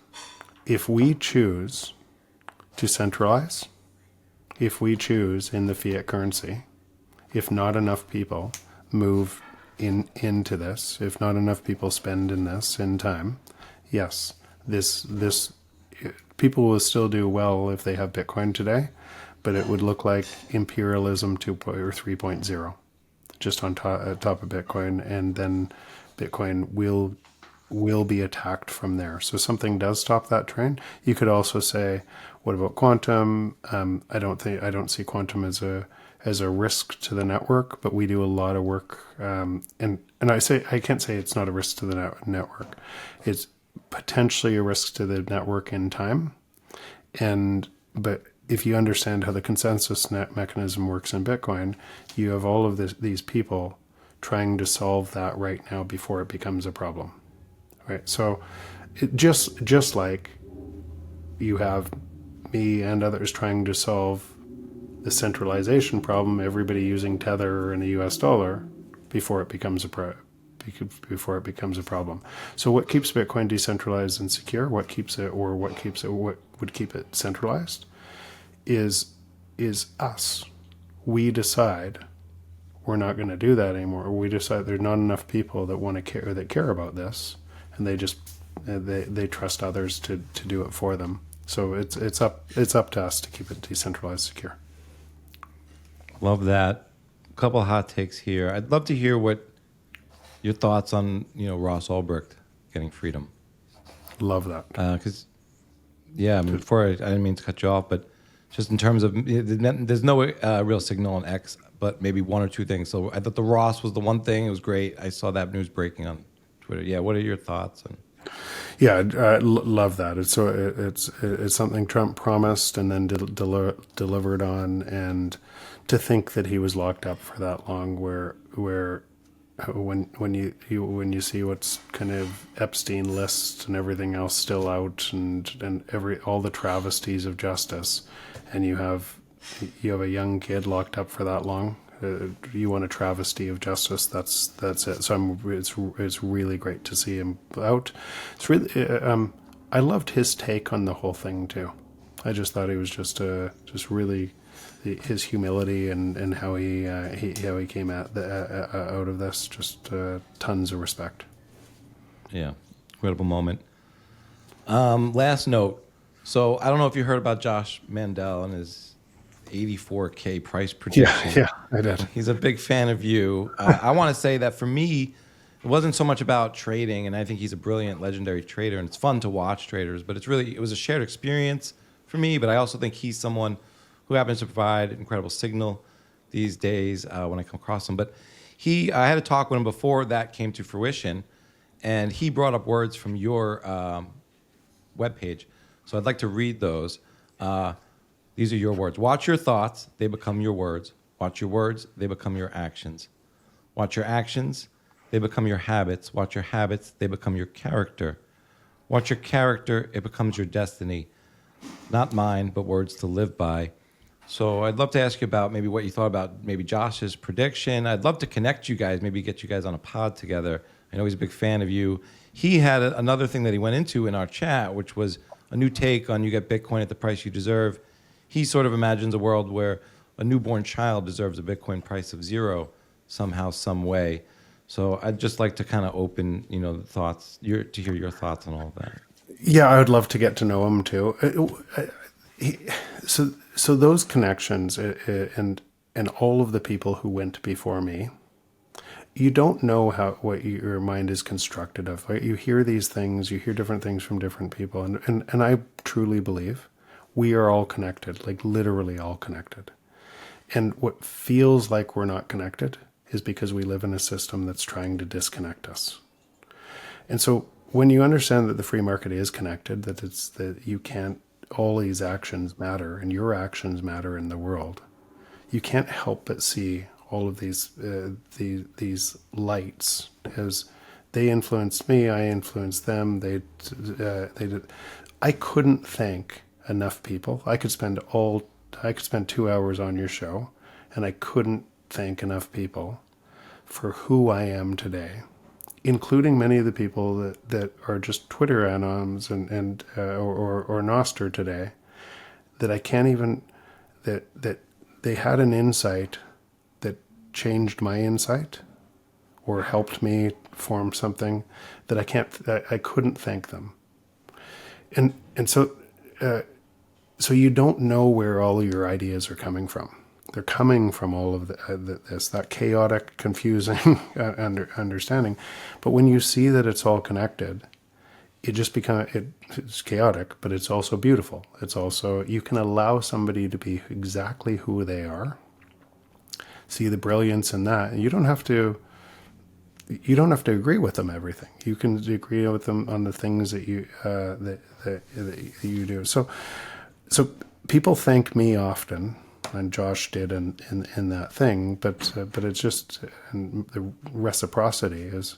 If we choose to centralize, if we choose in the fiat currency, if not enough people move into this, if not enough people spend in this in time, yes, this people will still do well if they have Bitcoin today, but it would look like imperialism 2.0 or 3.0, just on top of Bitcoin, and then Bitcoin will be attacked from there. So something does stop that train. You could also say, what about quantum? I don't see quantum as a risk to the network, but we do a lot of work. And I can't say it's not a risk to the network. It's potentially a risk to the network in time. But if you understand how the consensus mechanism works in Bitcoin, you have all of these people trying to solve that right now before it becomes a problem. Right. So just like you have me and others trying to solve the centralization problem, everybody using Tether and the US dollar before it becomes a problem. So what keeps Bitcoin decentralized and secure, what would keep it centralized is us. We decide we're not going to do that anymore. We decide there's not enough people that care about this, and they trust others to do it for them. So it's up to us to keep it decentralized, secure. Love that. A couple of hot takes here. I'd love to hear what your thoughts on Ross Ulbricht getting freedom. Love that. Because yeah, I mean, before I didn't mean to cut you off, but just in terms of there's no real signal on X, but maybe one or two things. So I thought the Ross was the one thing. It was great. I saw that news breaking on Twitter. Yeah, what are your thoughts? Yeah, I love that. It's something Trump promised and then delivered on, and to think that he was locked up for that long, where when you see what's kind of Epstein list and everything else still out, and all the travesties of justice, and you have a young kid locked up for that long. You want a travesty of justice. That's it. So it's really great to see him out. It's really I loved his take on the whole thing too. I just thought he was just really his humility and how he came out of this. Just tons of respect. Yeah, incredible moment. Last note. So I don't know if you heard about Josh Mandell and his 84K price prediction. Yeah, I did. He's a big fan of you. I want to say that for me, it wasn't so much about trading, and I think he's a brilliant, legendary trader, and it's fun to watch traders, but it was a shared experience for me, but I also think he's someone who happens to provide incredible signal these days when I come across him. But I had a talk with him before that came to fruition, and he brought up words from your webpage. So I'd like to read those. These are your words. Watch your thoughts, they become your words. Watch your words, they become your actions. Watch your actions, they become your habits. Watch your habits, they become your character. Watch your character, it becomes your destiny. Not mine, but words to live by. So I'd love to ask you about maybe what you thought about maybe Josh's prediction. I'd love to connect you guys, maybe get you guys on a pod together. I know he's a big fan of you. He had another thing that he went into in our chat, which was a new take on you get Bitcoin at the price you deserve. He sort of imagines a world where a newborn child deserves a Bitcoin price of 0 somehow, some way. So I'd just like to kind of open, the thoughts, to hear your thoughts on all of that. Yeah, I would love to get to know him too. So those connections and all of the people who went before me, you don't know what your mind is constructed of. Right? You hear these things, you hear different things from different people, and I truly believe we are all connected, like literally all connected. And what feels like we're not connected is because we live in a system that's trying to disconnect us. And so when you understand that the free market is connected, that you can't, all these actions matter and your actions matter in the world, you can't help but see all of these lights as they influenced me, I influenced them. They did. I couldn't thank enough people. I could spend 2 hours on your show, and I couldn't thank enough people for who I am today, including many of the people that are just Twitter anons or Nostr today, that I can't even, that they had an insight that changed my insight or helped me form something that I couldn't thank them. And so you don't know where all your ideas are coming from. They're coming from all of that chaotic, confusing understanding. But when you see that it's all connected, it's chaotic, but it's also beautiful. It's also, you can allow somebody to be exactly who they are, see the brilliance in that. And you don't have to agree with them everything. You can agree with them on the things that you do. So people thank me often, and Josh did in that thing, but it's just, and the reciprocity is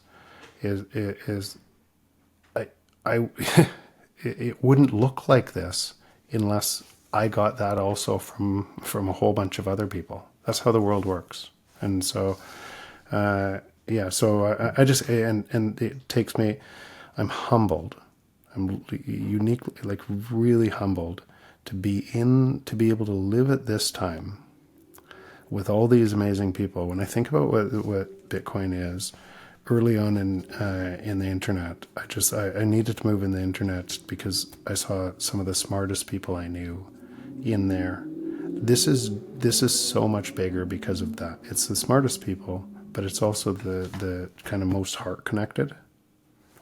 it wouldn't look like this unless I got that also from a whole bunch of other people. That's how the world works. And so so I just, and it takes me, I'm humbled. I'm uniquely, like really humbled to be able to live at this time with all these amazing people. When I think about what Bitcoin is, early on in the internet, I needed to move in the internet because I saw some of the smartest people I knew in there. This is so much bigger because of that. It's the smartest people, but it's also the kind of most heart connected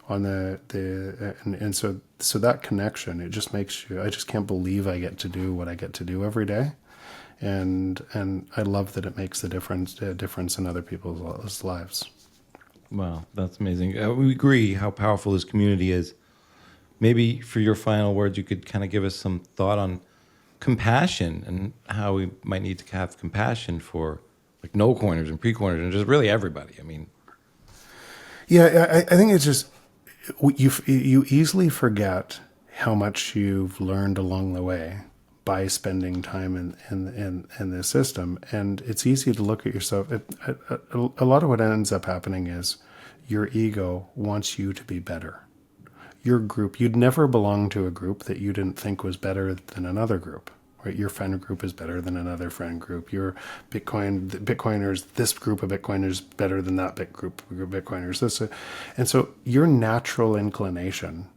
on and so that connection, it just makes you, I just can't believe I get to do what I get to do every day. And I love that it makes the difference in other people's lives. Wow, that's amazing. We agree how powerful this community is. Maybe for your final words, you could kind of give us some thought on compassion and how we might need to have compassion for like no coiners and pre-coiners and just really everybody. I mean, yeah, I think it's just you easily forget how much you've learned along the way by spending time in the system. And it's easy to look at yourself. A lot of what ends up happening is your ego wants you to be better. Your group, you'd never belong to a group that you didn't think was better than another group, right? Your friend group is better than another friend group. Your Bitcoiners, this group of Bitcoiners better than that group of Bitcoiners. And so your natural inclination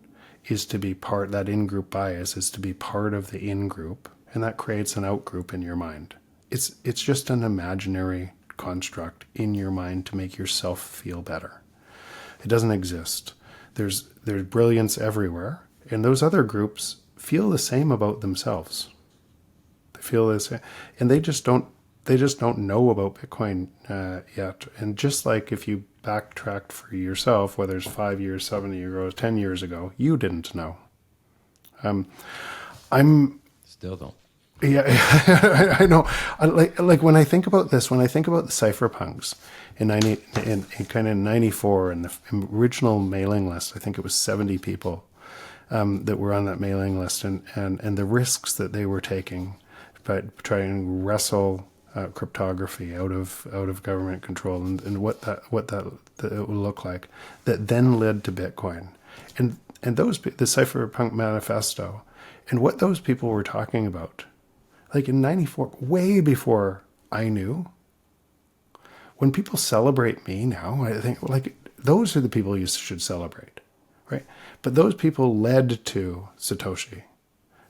is to be part, that in-group bias is to be part of the in-group, and that creates an out-group in your mind. It's just an imaginary construct in your mind to make yourself feel better. It doesn't exist. There's brilliance everywhere, and those other groups feel the same about themselves. They feel this, and they just don't know about Bitcoin yet. And just like if you backtracked for yourself, whether it's 5 years, 7 years ago, 10 years ago, you didn't know. I'm still don't. Yeah, I know. Like when I think about this, when I think about the cypherpunks in kind of 94, and the original mailing list, I think it was 70 people that were on that mailing list, and the risks that they were taking by trying to wrestle cryptography out of government control, and what that it would look like, that then led to Bitcoin, and those, the Cypherpunk Manifesto, and what those people were talking about, like in 94, way before I knew. When people celebrate me now, I think like those are the people you should celebrate, right? But those people led to Satoshi.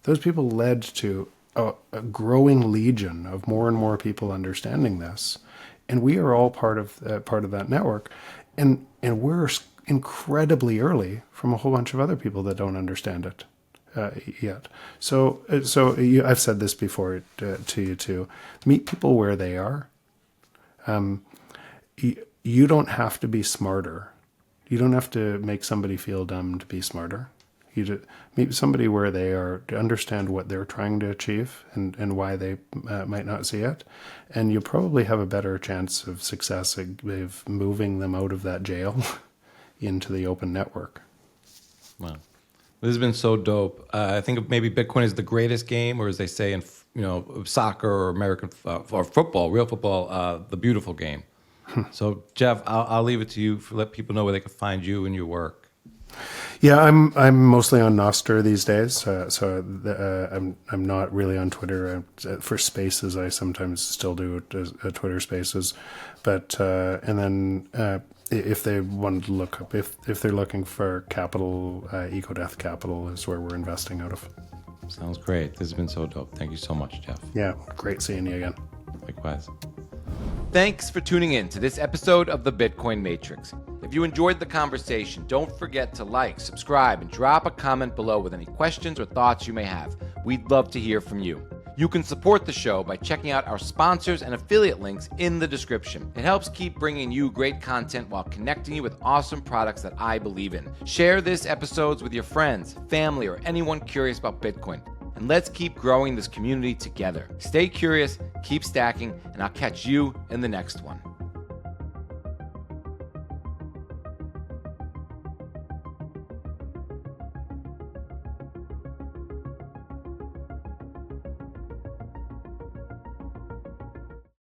Those people led to a growing legion of more and more people understanding this, and we are all part of that network, and we're incredibly early from a whole bunch of other people that don't understand it yet. So I've said this before to you too. Meet people where they are. You don't have to be smarter. You don't have to make somebody feel dumb to be smarter. You just meet somebody where they are, to understand what they're trying to achieve and why they might not see it. And you probably have a better chance of success of moving them out of that jail into the open network. Wow. This has been so dope. I think maybe Bitcoin is the greatest game, or as they say in soccer or American or football, real football, the beautiful game. So Jeff, I'll leave it to you to let people know where they can find you and your work. Yeah, I'm mostly on Nostr these days, I'm not really on Twitter. For Spaces, I sometimes still do Twitter Spaces, but and then if they want to look up, if they're looking for capital, EcoDeath Capital is where we're investing out of. Sounds great. This has been so dope. Thank you so much, Jeff. Yeah, great seeing you again. Likewise. Thanks for tuning in to this episode of the Bitcoin Matrix. If you enjoyed the conversation, don't forget to like, subscribe, and drop a comment below with any questions or thoughts you may have. We'd love to hear from you. You can support the show by checking out our sponsors and affiliate links in the description. It helps keep bringing you great content while connecting you with awesome products that I believe in. Share this episodes with your friends, family, or anyone curious about Bitcoin. And let's keep growing this community together. Stay curious, keep stacking, and I'll catch you in the next one.